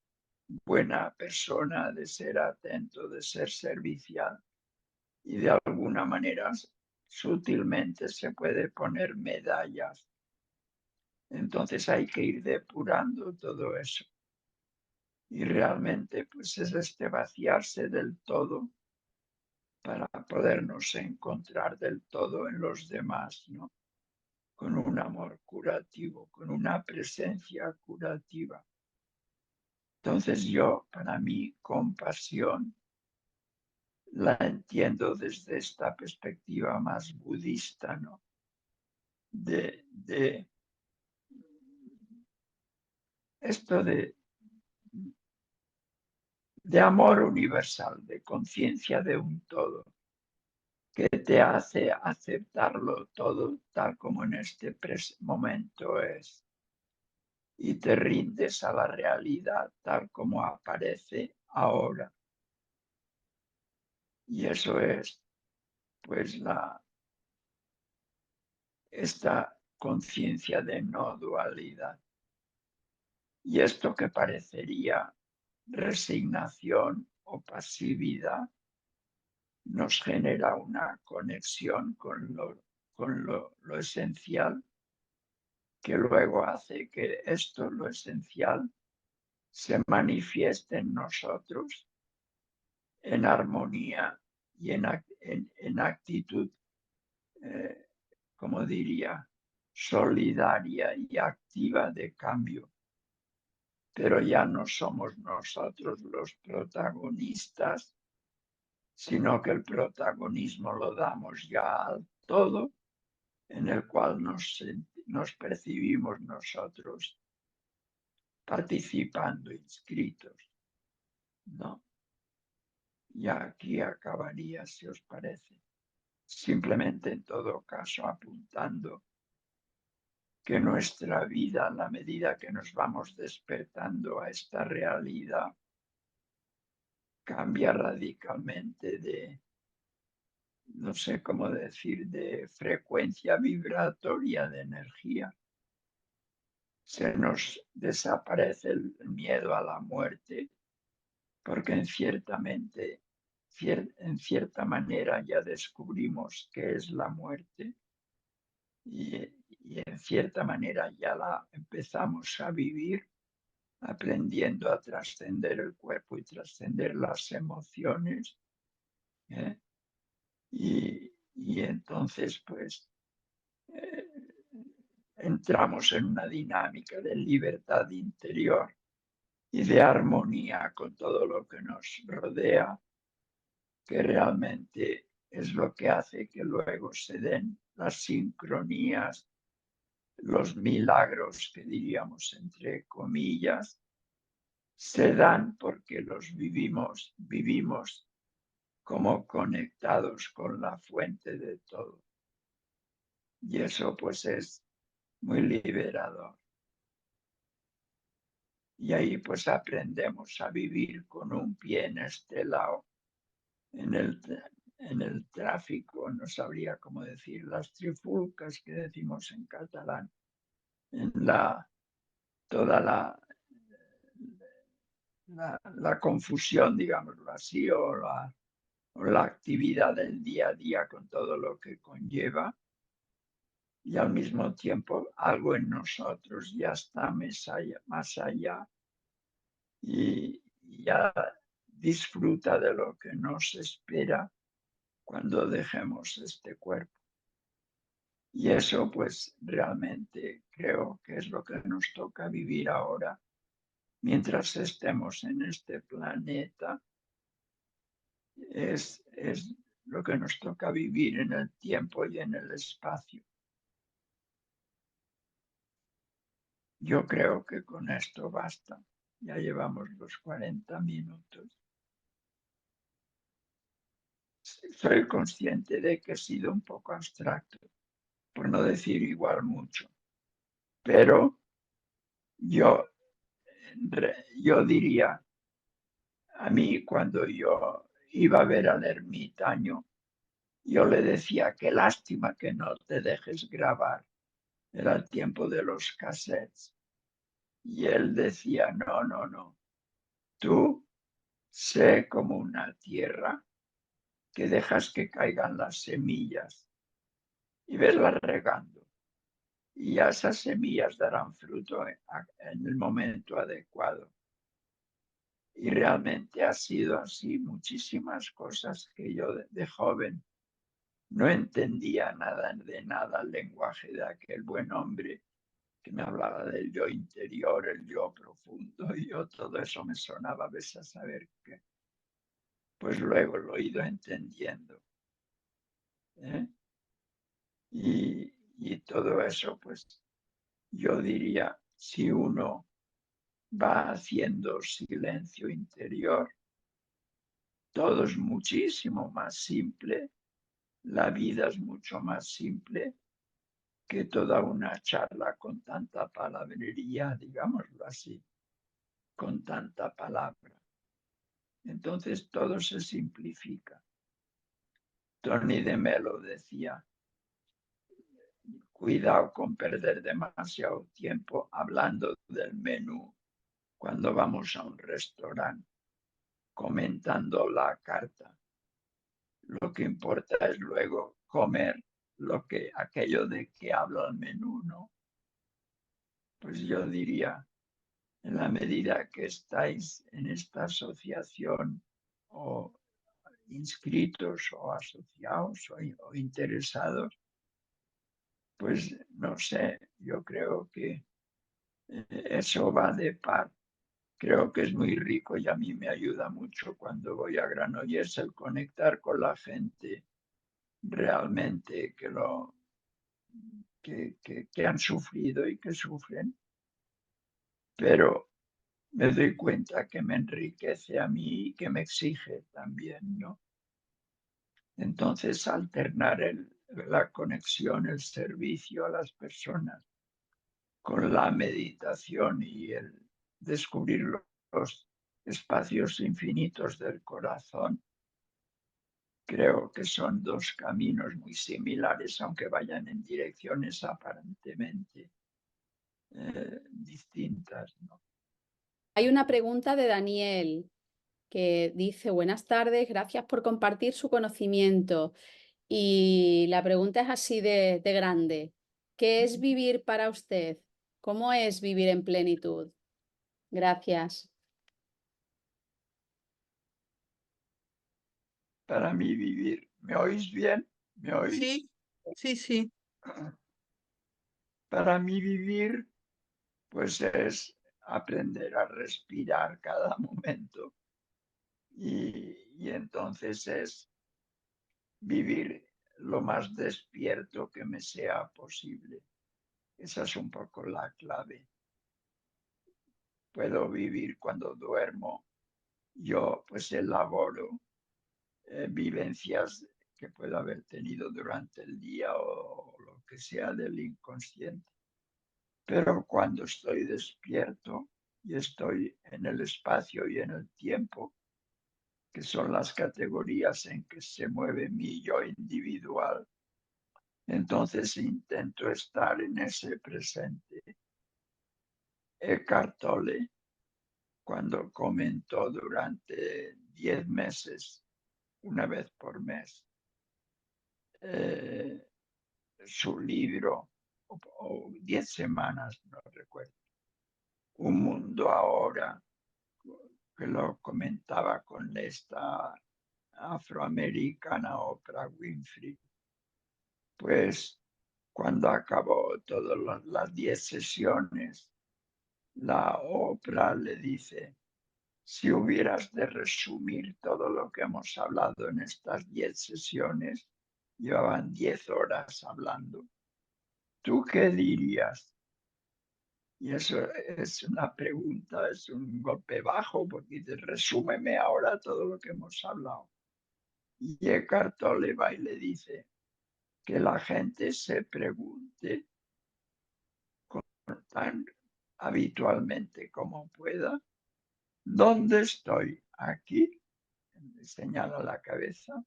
buena persona, de ser atento, de ser servicial. Y de alguna manera, sutilmente se puede poner medallas. Entonces hay que ir depurando todo eso. Y realmente, pues es vaciarse del todo para podernos encontrar del todo en los demás, ¿no? Con un amor curativo, con una presencia curativa. Entonces yo, para mí, compasión la entiendo desde esta perspectiva más budista, ¿no? De esto de amor universal, de conciencia de un todo, que te hace aceptarlo todo tal como en este momento es. Y te rindes a la realidad tal como aparece ahora. Y eso es, pues, esta conciencia de no dualidad. Y esto que parecería resignación o pasividad nos genera una conexión con lo esencial, que luego hace que esto, lo esencial, se manifieste en nosotros en armonía y en actitud, como diría, solidaria y activa de cambio. Pero ya no somos nosotros los protagonistas, sino que el protagonismo lo damos ya al todo en el cual nos percibimos nosotros participando, inscritos, ¿no? Y aquí acabaría, si os parece. Simplemente, en todo caso, apuntando que nuestra vida, a la medida que nos vamos despertando a esta realidad, cambia radicalmente de, no sé cómo decir, de frecuencia vibratoria de energía. Se nos desaparece el miedo a la muerte, porque en cierta manera ya descubrimos qué es la muerte y, y en cierta manera ya la empezamos a vivir, aprendiendo a trascender el cuerpo y trascender las emociones. ¿Eh? Y entonces, pues, eh, entramos en una dinámica de libertad interior y de armonía con todo lo que nos rodea, que realmente es lo que hace que luego se den las sincronías, los milagros, que diríamos entre comillas, se dan porque los vivimos como conectados con la fuente de todo. Y eso pues es muy liberador. Y ahí pues aprendemos a vivir con un pie en este lado, en el tráfico, no sabría cómo decir, las trifulcas que decimos en catalán, en toda la confusión, digámoslo así, o la actividad del día a día con todo lo que conlleva, y al mismo tiempo algo en nosotros ya está más allá y ya disfruta de lo que nos espera cuando dejemos este cuerpo. Y eso pues realmente creo que es lo que nos toca vivir ahora mientras estemos en este planeta. Es lo que nos toca vivir en el tiempo y en el espacio. Yo creo que con esto basta. Ya llevamos los 40 minutos. Soy consciente de que he sido un poco abstracto, por no decir igual mucho, pero yo, yo diría, a mí cuando yo iba a ver al ermitaño, yo le decía, qué lástima que no te dejes grabar. Era el tiempo de los cassettes. Y él decía, no, no, no, tú sé como una tierra que dejas que caigan las semillas y veslas regando. Y ya esas semillas darán fruto en el momento adecuado. Y realmente ha sido así. Muchísimas cosas que yo de joven no entendía nada de nada, el lenguaje de aquel buen hombre que me hablaba del yo interior, el yo profundo, y yo todo eso me sonaba, ves a saber qué. Pues luego lo he ido entendiendo. ¿Eh? Y todo eso, pues yo diría, si uno va haciendo silencio interior, todo es muchísimo más simple, la vida es mucho más simple que toda una charla con tanta palabrería, digámoslo así, con tanta palabra. Entonces todo se simplifica. Tony de Melo decía, cuidado con perder demasiado tiempo hablando del menú cuando vamos a un restaurante, comentando la carta. Lo que importa es luego comer aquello de que habla el menú, ¿no? Pues yo diría, en la medida que estáis en esta asociación o inscritos o asociados o interesados, pues no sé, yo creo que eso va de par. Creo que es muy rico y a mí me ayuda mucho cuando voy a Granollers el conectar con la gente realmente que han sufrido y que sufren, pero me doy cuenta que me enriquece a mí y que me exige también, ¿no? Entonces, alternar la conexión, el servicio a las personas con la meditación y el descubrir los espacios infinitos del corazón, creo que son dos caminos muy similares, aunque vayan en direcciones aparentemente distintas, ¿no? Hay una pregunta de Daniel que dice, buenas tardes, gracias por compartir su conocimiento. Y la pregunta es así de grande. ¿Qué es vivir para usted? ¿Cómo es vivir en plenitud? Gracias. Para mí vivir, ¿me oís bien? ¿Me oís? Sí, sí, sí. Para mí vivir, pues es aprender a respirar cada momento y entonces es vivir lo más despierto que me sea posible. Esa es un poco la clave. Puedo vivir cuando duermo. Yo pues elaboro vivencias que puedo haber tenido durante el día o lo que sea del inconsciente. Pero cuando estoy despierto y estoy en el espacio y en el tiempo, que son las categorías en que se mueve mi yo individual, entonces intento estar en ese presente. Eckhart Tolle, cuando comentó durante 10 meses, una vez por mes, eh, su libro, o 10 semanas, no recuerdo, Un mundo ahora, que lo comentaba con esta afroamericana Oprah Winfrey, pues cuando acabó todas las 10 sesiones, la Oprah le dice, si hubieras de resumir todo lo que hemos hablado en estas 10 sesiones, llevaban 10 horas hablando, ¿tú qué dirías? Y eso es una pregunta, es un golpe bajo, porque dice, resúmeme ahora todo lo que hemos hablado. Y Eckhart Tolle va y le dice que la gente se pregunte tan habitualmente como pueda, ¿dónde estoy? ¿Aquí? Señala la cabeza.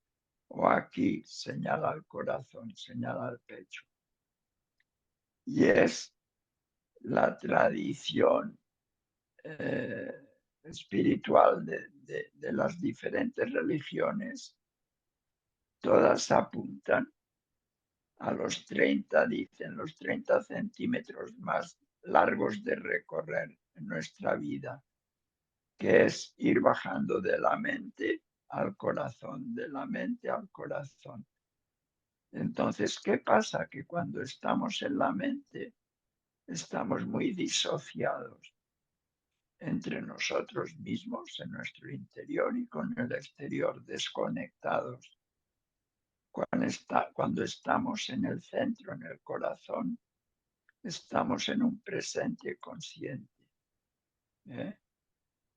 ¿O aquí? Señala el corazón, señala el pecho. Y es la tradición espiritual de las diferentes religiones, todas apuntan a los 30, dicen, los 30 centímetros más largos de recorrer en nuestra vida, que es ir bajando de la mente al corazón, de la mente al corazón. Entonces, ¿qué pasa? Que cuando estamos en la mente, estamos muy disociados entre nosotros mismos, en nuestro interior y con el exterior, desconectados. Cuando estamos en el centro, en el corazón, estamos en un presente consciente. ¿Eh?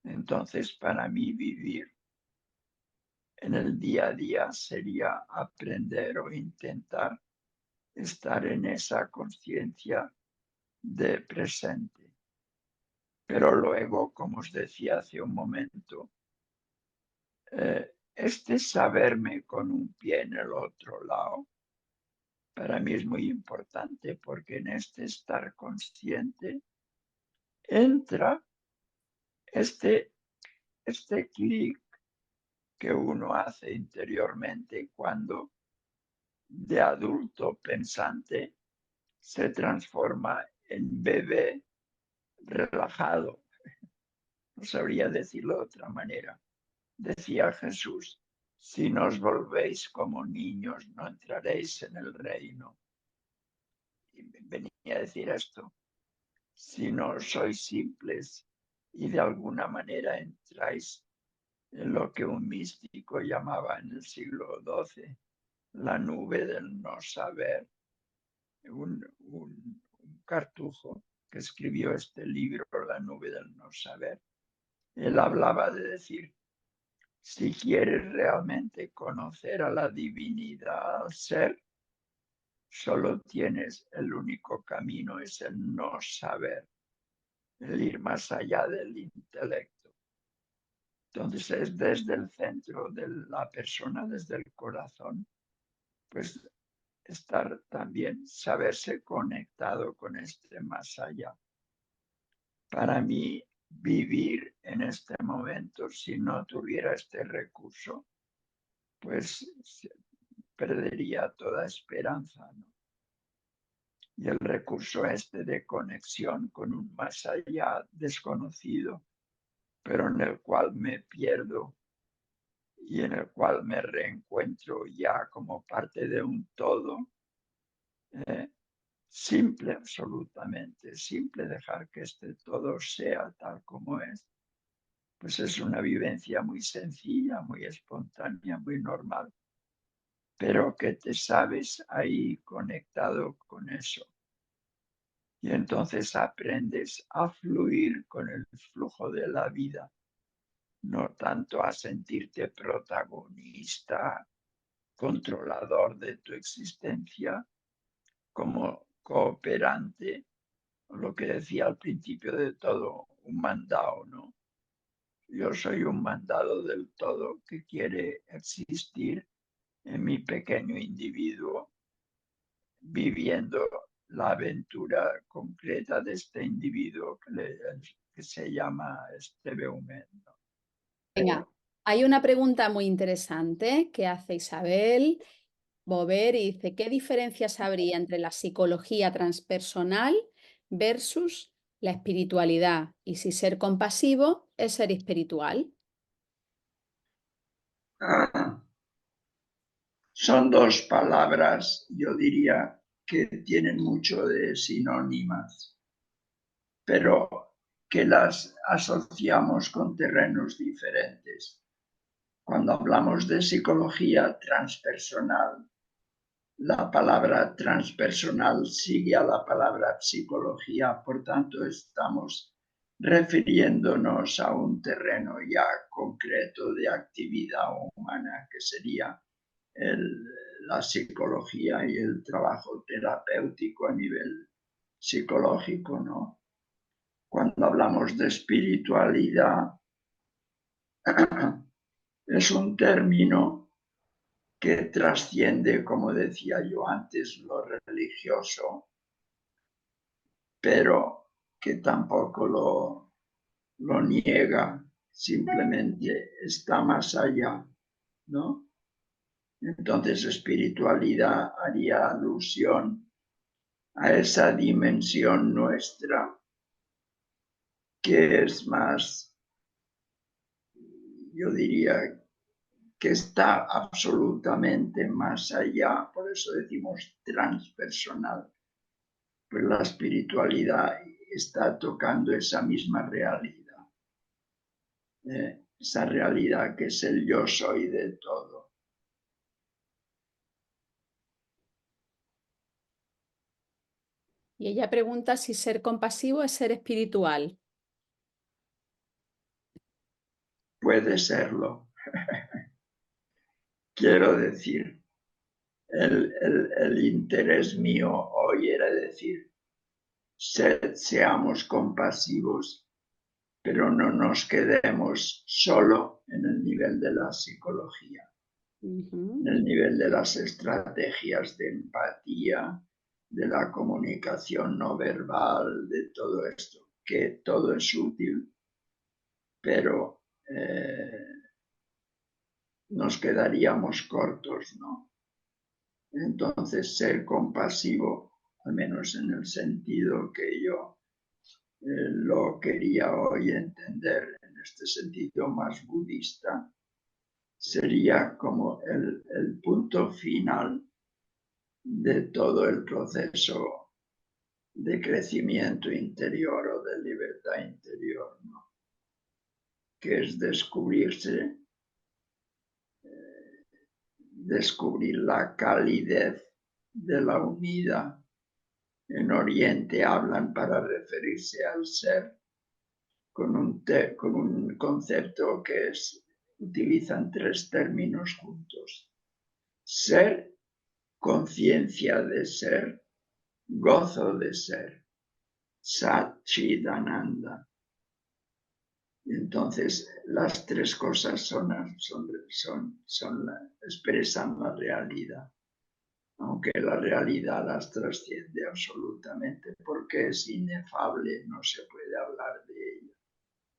Entonces, para mí vivir en el día a día sería aprender o intentar estar en esa conciencia de presente. Pero luego, como os decía hace un momento, este saberme con un pie en el otro lado, para mí es muy importante porque en este estar consciente entra este clic que uno hace interiormente cuando de adulto pensante se transforma en bebé relajado. No sabría decirlo de otra manera. Decía Jesús, si no os volvéis como niños, no entraréis en el reino. Y venía a decir esto. Si no sois simples y de alguna manera entráis en lo que un místico llamaba en el siglo XII la nube del no saber, un cartujo que escribió este libro, La nube del no saber, él hablaba de decir, si quieres realmente conocer a la divinidad, al ser, solo tienes el único camino, es el no saber, el ir más allá del intelecto. Entonces es desde el centro de la persona, desde el corazón, pues estar también, saberse conectado con este más allá. Para mí, vivir en este momento, si no tuviera este recurso, pues perdería toda esperanza, ¿no? Y el recurso este de conexión con un más allá desconocido, pero en el cual me pierdo y en el cual me reencuentro ya como parte de un todo, simple, absolutamente, simple dejar que este todo sea tal como es, pues es una vivencia muy sencilla, muy espontánea, muy normal, pero que te sabes ahí conectado con eso. Y entonces aprendes a fluir con el flujo de la vida, no tanto a sentirte protagonista, controlador de tu existencia, como cooperante, lo que decía al principio de todo, un mandado, ¿no? Yo soy un mandado del todo que quiere existir en mi pequeño individuo, viviendo la aventura concreta de este individuo que se llama Steve. Venga, hay una pregunta muy interesante que hace Isabel Bover y dice, ¿qué diferencias habría entre la psicología transpersonal versus la espiritualidad? Y si ser compasivo es ser espiritual. Son dos palabras, yo diría, que tienen mucho de sinónimas, pero que las asociamos con terrenos diferentes. Cuando hablamos de psicología transpersonal, la palabra transpersonal sigue a la palabra psicología, por tanto estamos refiriéndonos a un terreno ya concreto de actividad humana, que sería la psicología y el trabajo terapéutico a nivel psicológico, ¿no? Cuando hablamos de espiritualidad, es un término que trasciende, como decía yo antes, lo religioso, pero que tampoco lo niega, simplemente está más allá, ¿no? Entonces, espiritualidad haría alusión a esa dimensión nuestra que es más, yo diría, que está absolutamente más allá, por eso decimos transpersonal, pues la espiritualidad está tocando esa misma realidad, esa realidad que es el yo soy de todo. Y ella pregunta si ser compasivo es ser espiritual. Puede serlo. Quiero decir, el interés mío hoy era decir, seamos compasivos, pero no nos quedemos solo en el nivel de la psicología, en el nivel de las estrategias de empatía, de la comunicación no verbal, de todo esto, que todo es útil, pero nos quedaríamos cortos, ¿no? Entonces, ser compasivo, al menos en el sentido que yo lo quería hoy entender, en este sentido más budista, sería como el punto final de todo el proceso de crecimiento interior o de libertad interior, ¿no? Que es descubrirse, descubrir la calidez de la unidad. En Oriente hablan para referirse al ser con un concepto que utilizan 3 términos juntos. Ser, conciencia de ser, gozo de ser, Satchidananda. Entonces, las 3 cosas expresan la realidad, aunque la realidad las trasciende absolutamente porque es inefable, no se puede hablar de ella.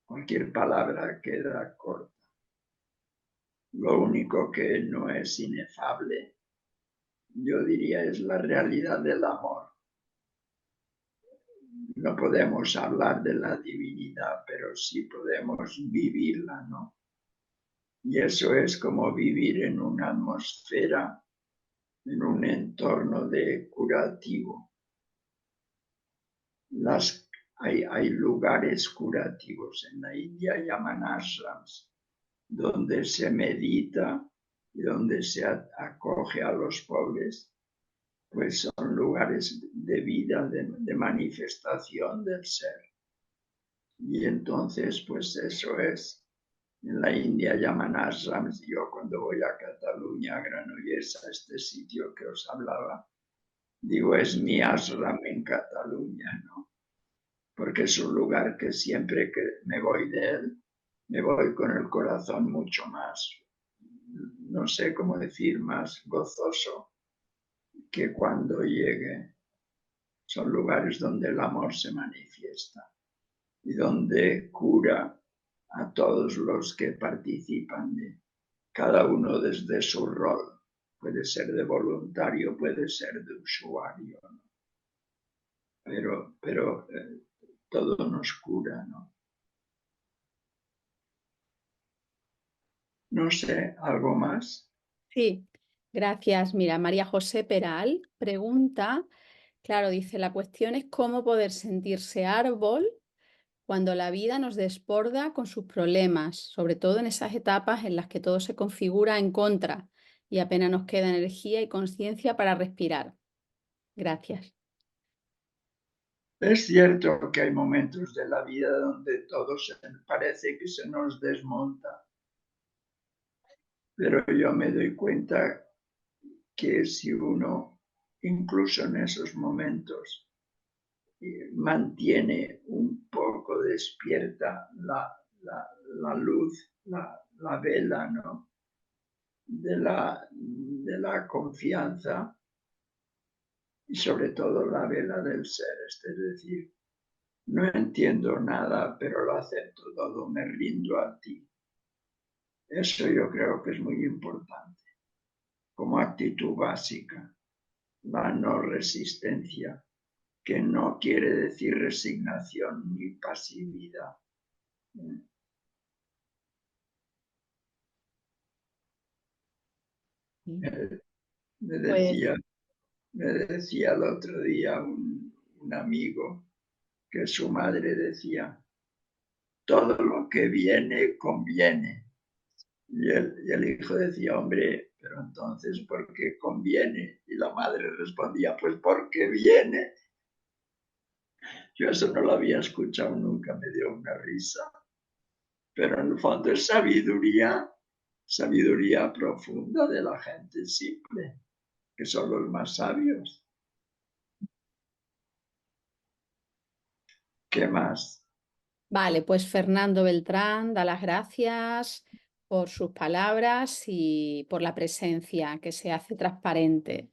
Cualquier palabra queda corta. Lo único que no es inefable, yo diría, es la realidad del amor. No podemos hablar de la divinidad, pero sí podemos vivirla, ¿no? Y eso es como vivir en una atmósfera, en un entorno de curativo. Hay lugares curativos en la India, llaman ashrams, donde se medita y donde se acoge a los pobres, pues son lugares de vida, de manifestación del ser. Y entonces, pues eso es. En la India llaman ashrams. Yo cuando voy a Cataluña, a Granollers, a este sitio que os hablaba, digo, es mi ashram en Cataluña, ¿no? Porque es un lugar que siempre que me voy de él, me voy con el corazón mucho más, no sé cómo decir, más gozoso que cuando llegue. Son lugares donde el amor se manifiesta y donde cura a todos los que participan, cada uno desde su rol. Puede ser de voluntario, puede ser de usuario, ¿no? Pero todo nos cura, ¿no? No sé, ¿algo más? Sí, gracias. Mira, María José Peral pregunta, claro, dice, la cuestión es cómo poder sentirse árbol cuando la vida nos desborda con sus problemas, sobre todo en esas etapas en las que todo se configura en contra y apenas nos queda energía y conciencia para respirar. Gracias. Es cierto que hay momentos de la vida donde todo parece que se nos desmonta, pero yo me doy cuenta que si uno, incluso en esos momentos, mantiene un poco despierta la luz, la vela, ¿no? de la confianza y sobre todo la vela del ser, es decir, no entiendo nada, pero lo acepto todo, me rindo a ti. Eso yo creo que es muy importante como actitud básica, la no resistencia, que no quiere decir resignación ni pasividad. Me Pues decía el otro día un amigo que su madre decía, todo lo que viene conviene. Y el hijo decía, hombre, pero entonces, ¿por qué conviene? Y la madre respondía, pues porque viene. Yo eso no lo había escuchado nunca, me dio una risa. Pero en el fondo es sabiduría profunda de la gente simple, que son los más sabios. ¿Qué más? vale, pues Fernando Beltrán da las gracias por sus palabras y por la presencia que se hace transparente.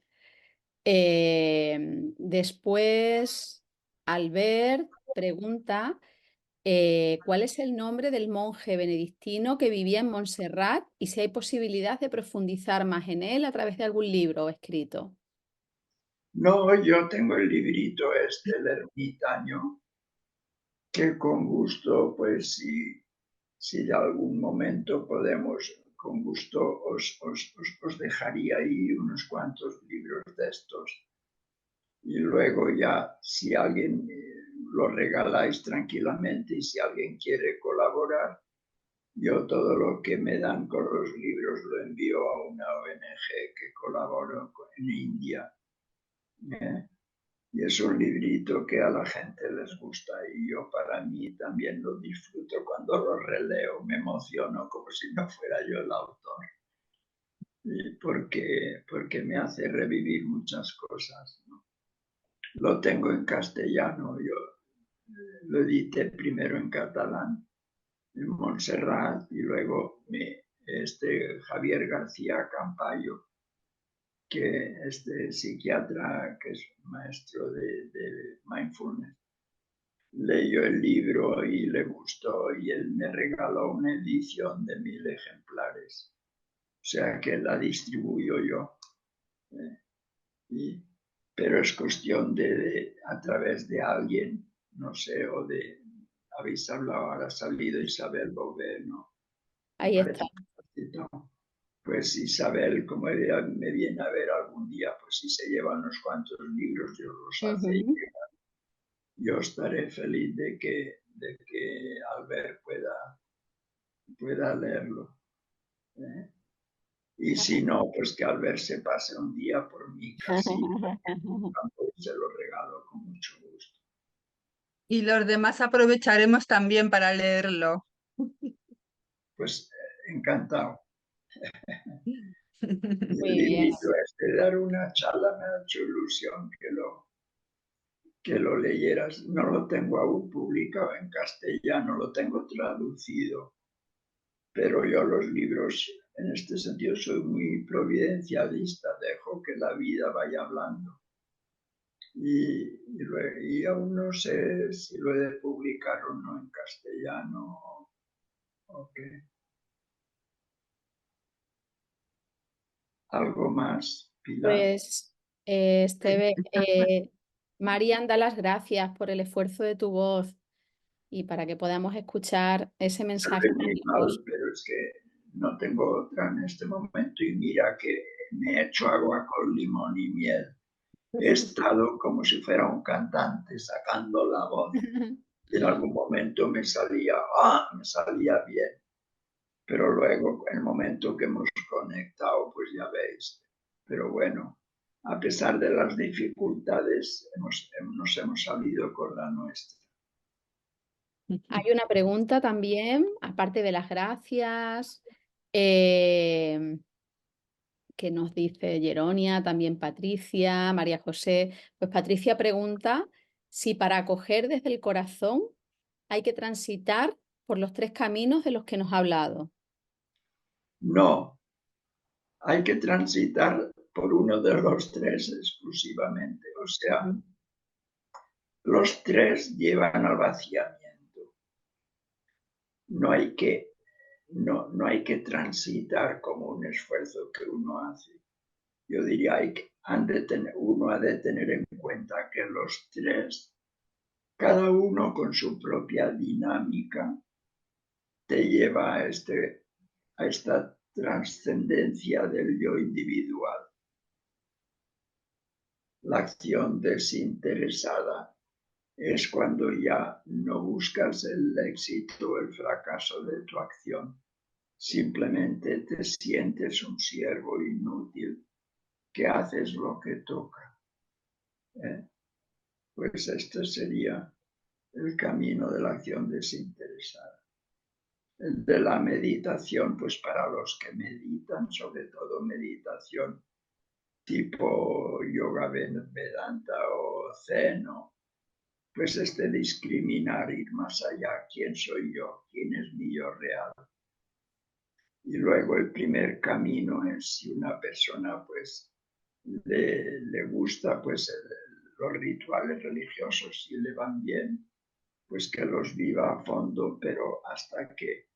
Después, Albert pregunta, ¿cuál es el nombre del monje benedictino que vivía en Montserrat y si hay posibilidad de profundizar más en él a través de algún libro escrito? No, yo tengo el librito el ermitaño, que con gusto, pues si de algún momento podemos con gusto os dejaría ahí unos cuantos libros de estos. Y luego ya, si alguien lo regaláis tranquilamente y si alguien quiere colaborar, yo todo lo que me dan con los libros lo envío a una ONG que colaboro en India. Y es un librito que a la gente les gusta y yo para mí también lo disfruto cuando lo releo, me emociono como si no fuera yo el autor. Porque me hace revivir muchas cosas, ¿no? Lo tengo en castellano, yo lo edité primero en catalán, en Montserrat, y luego Javier García Campayo, que psiquiatra que es maestro de mindfulness, leyó el libro y le gustó y él me regaló una edición de 1000 ejemplares. O sea que la distribuyo yo. Pero es cuestión a través de alguien, no sé, habéis hablado, ahora ha salido Isabel Bové, ¿no? Ahí está. Pues Isabel, como ella me viene a ver algún día, pues si se lleva unos cuantos libros, yo los hace llegar. Yo estaré feliz de que Albert pueda leerlo. Y si no, pues que Albert se pase un día por mi casita y se lo regalo con mucho gusto. Y los demás aprovecharemos también para leerlo. Pues encantado. Muy El bien. librito de dar una charla me ha hecho ilusión que lo leyeras. No lo tengo aún publicado en castellano, lo tengo traducido. Pero yo los libros, en este sentido, soy muy providencialista, dejo que la vida vaya hablando. Y aún no sé si lo he de publicar o no en castellano o qué. ¿Algo más, Pilar? Pues, Esteve, Marian da las gracias por el esfuerzo de tu voz y para que podamos escuchar ese mensaje Sabe tan muy mal, hermoso. pero es que no tengo otra en este momento y mira que me he hecho agua con limón y miel. He estado como si fuera un cantante sacando la voz y en algún momento me salía bien, pero luego en el momento que hemos conectado, pues ya veis. Pero bueno, a pesar de las dificultades, nos hemos salido con la nuestra. Hay una pregunta también, aparte de las gracias, que nos dice Jeronia, también Patricia, María José. Pues Patricia pregunta si para acoger desde el corazón hay que transitar por los 3 caminos de los que nos ha hablado. No, hay que transitar por uno de los 3 exclusivamente. O sea, los 3 llevan al vaciamiento. No hay que transitar como un esfuerzo que uno hace. Yo diría, uno ha de tener en cuenta que los 3, cada uno con su propia dinámica, te lleva a esta trascendencia del yo individual. La acción desinteresada es cuando ya no buscas el éxito o el fracaso de tu acción. Simplemente te sientes un siervo inútil que haces lo que toca. Pues este sería el camino de la acción desinteresada. El de la meditación, pues para los que meditan, sobre todo meditación tipo yoga vedanta o zen, pues discriminar, ir más allá, quién soy yo, quién es mi yo real. Y luego el primer camino es si una persona pues le gusta pues los rituales religiosos, si le van bien, pues que los viva a fondo, pero hasta que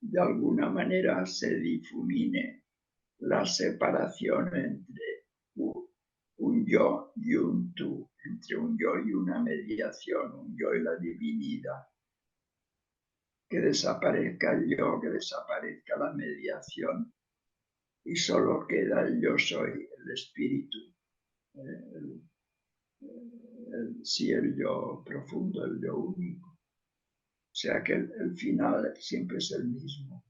de alguna manera se difumine la separación entre un yo y un tú, entre un yo y una mediación, un yo y la divinidad. que desaparezca el yo, que desaparezca la mediación y solo queda el yo soy, el espíritu, sí, el yo profundo, el yo único. O sea que el final siempre es el mismo,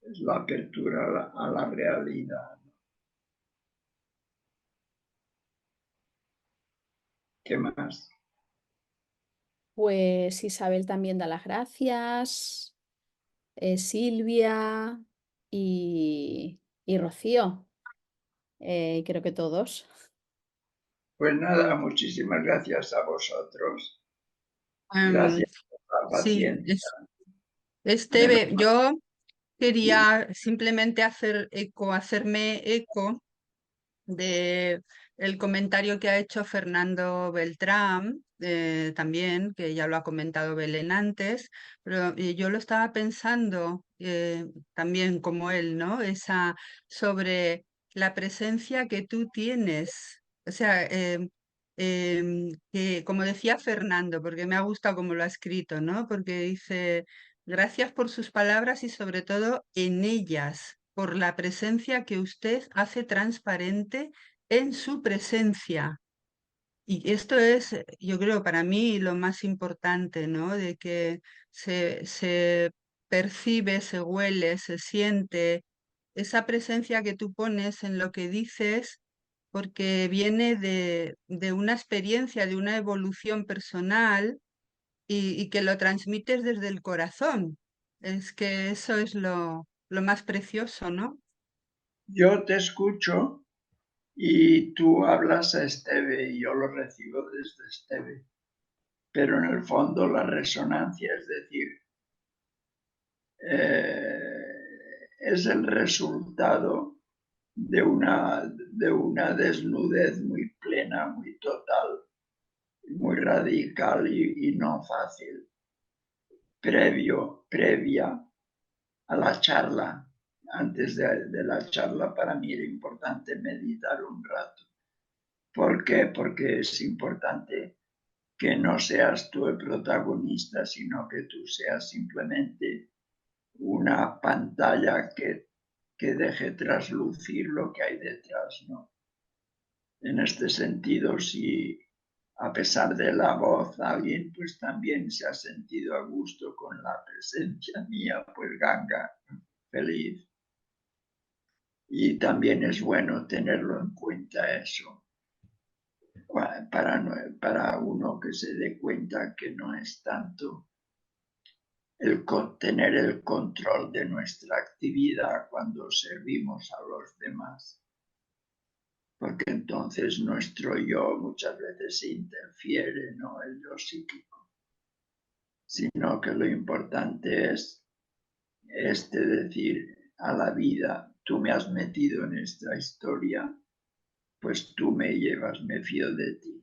es la apertura a la realidad. ¿Qué más? Pues Isabel también da las gracias, Silvia y Rocío. Creo que todos. Pues nada, muchísimas gracias a vosotros. Em, Gracias por la sí, paciencia. Esteve, yo quería simplemente hacerme eco de el comentario que ha hecho Fernando Beltrán, también, que ya lo ha comentado Belén antes, pero yo lo estaba pensando también como él, ¿no? Sobre la presencia que tú tienes. O sea, que como decía Fernando, porque me ha gustado como lo ha escrito, ¿no? Porque dice, gracias por sus palabras y sobre todo en ellas, por la presencia que usted hace transparente en su presencia. Y esto es, yo creo, para mí lo más importante, ¿no? De que se percibe, se huele, se siente esa presencia que tú pones en lo que dices, porque viene de una experiencia, de una evolución personal y que lo transmites desde el corazón. Es que eso es lo más precioso, ¿no? Yo te escucho y tú hablas a Esteve y yo lo recibo desde Esteve. Pero en el fondo la resonancia, es decir, es el resultado de una desnudez muy plena, muy total, muy radical y no fácil, previa a la charla. Antes de la charla para mí era importante meditar un rato. ¿Por qué? Porque es importante que no seas tú el protagonista, sino que tú seas simplemente una pantalla que deje traslucir lo que hay detrás, ¿no? En este sentido, si a pesar de la voz alguien pues también se ha sentido a gusto con la presencia mía, pues ganga, feliz. Y también es bueno tenerlo en cuenta eso, para uno que se dé cuenta que no es tanto tener el control de nuestra actividad cuando servimos a los demás, porque entonces nuestro yo muchas veces interfiere, no el yo psíquico, sino que lo importante es decir a la vida, tú me has metido en esta historia, pues tú me llevas, me fío de ti.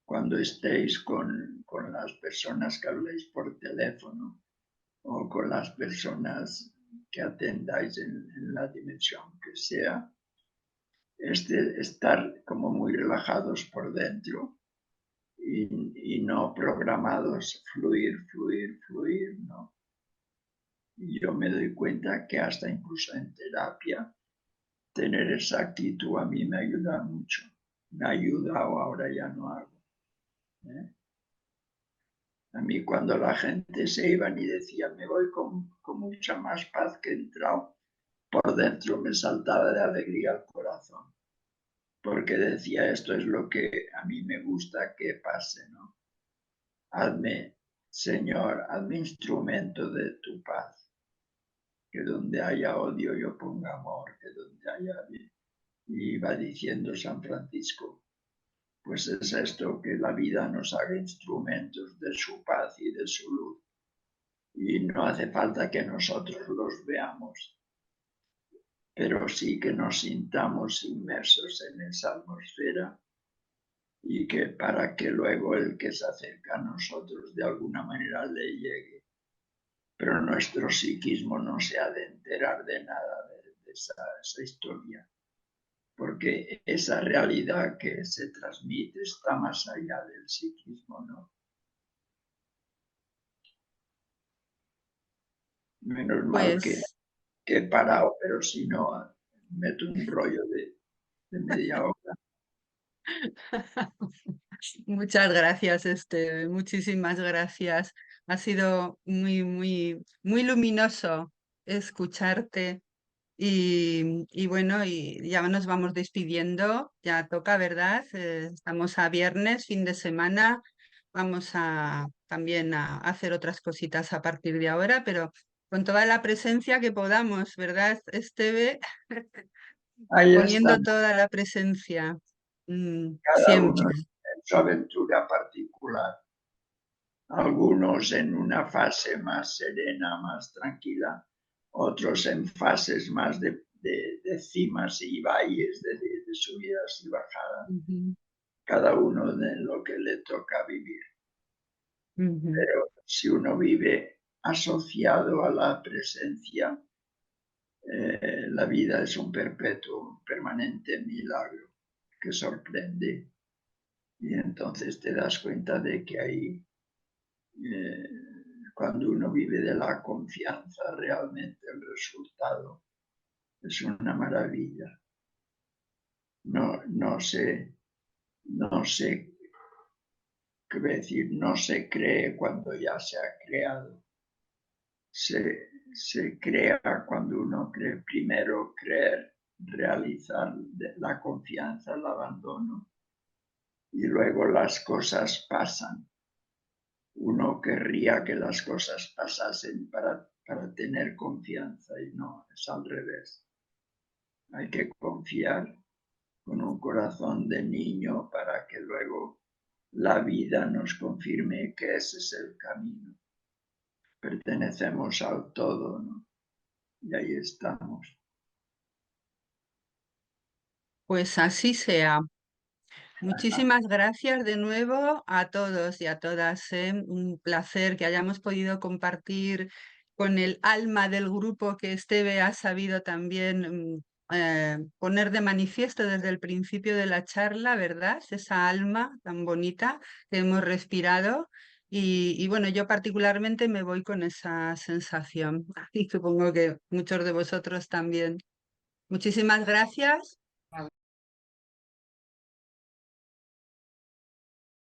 Cuando estéis con las personas que habléis por teléfono o con las personas que atendáis en la dimensión que sea, estar como muy relajados por dentro y no programados, fluir, ¿no? Y yo me doy cuenta que hasta incluso en terapia, tener esa actitud a mí me ayuda mucho. Me ayuda o ahora ya no hago. ¿Eh? A mí cuando la gente se iba y decía, me voy con mucha más paz que he entrado, por dentro me saltaba de alegría el corazón, porque decía, esto es lo que a mí me gusta que pase, ¿no? Hazme, Señor, hazme instrumento de tu paz, que donde haya odio yo ponga amor, que donde haya... Y va diciendo San Francisco, pues es esto, que la vida nos haga instrumentos de su paz y de su luz. Y no hace falta que nosotros los veamos, pero sí que nos sintamos inmersos en esa atmósfera y que para que luego el que se acerca a nosotros de alguna manera le llegue. Pero nuestro psiquismo no se ha de enterar de nada de esa historia, porque esa realidad que se transmite está más allá del psiquismo, ¿no? Menos mal Pues que he parado, pero si no, meto un rollo de media hora. muchas gracias, muchísimas gracias. Ha sido muy luminoso escucharte. Y bueno, y ya nos vamos despidiendo, ya toca, ¿verdad? Estamos a viernes, fin de semana, vamos a también a hacer otras cositas a partir de ahora, pero con toda la presencia que podamos, ¿verdad, Esteve? Ahí Poniendo están toda la presencia, cada siempre. uno en su aventura particular. Algunos en una fase más serena, más tranquila, otros en fases más de cimas y valles, de subidas y bajadas, Ujú, cada uno de lo que le toca vivir. ujú. Pero si uno vive asociado a la presencia, la vida es un perpetuo, permanente milagro que sorprende. Y entonces te das cuenta de que ahí, eh, cuando uno vive de la confianza, realmente el resultado es una maravilla. No, no sé qué decir, no se cree cuando ya se ha creado. Se crea cuando uno cree. Primero creer, realizar la confianza, el abandono, y luego las cosas pasan. Uno querría que las cosas pasasen para tener confianza y no, es al revés. Hay que confiar con un corazón de niño para que luego la vida nos confirme que ese es el camino. Pertenecemos al todo, ¿no? Y ahí estamos. Pues así sea. Muchísimas gracias de nuevo a todos y a todas, ¿eh? Un placer que hayamos podido compartir con el alma del grupo que Esteve ha sabido también poner de manifiesto desde el principio de la charla, ¿verdad? Esa alma tan bonita que hemos respirado. Y bueno, yo particularmente me voy con esa sensación y supongo que muchos de vosotros también. Muchísimas gracias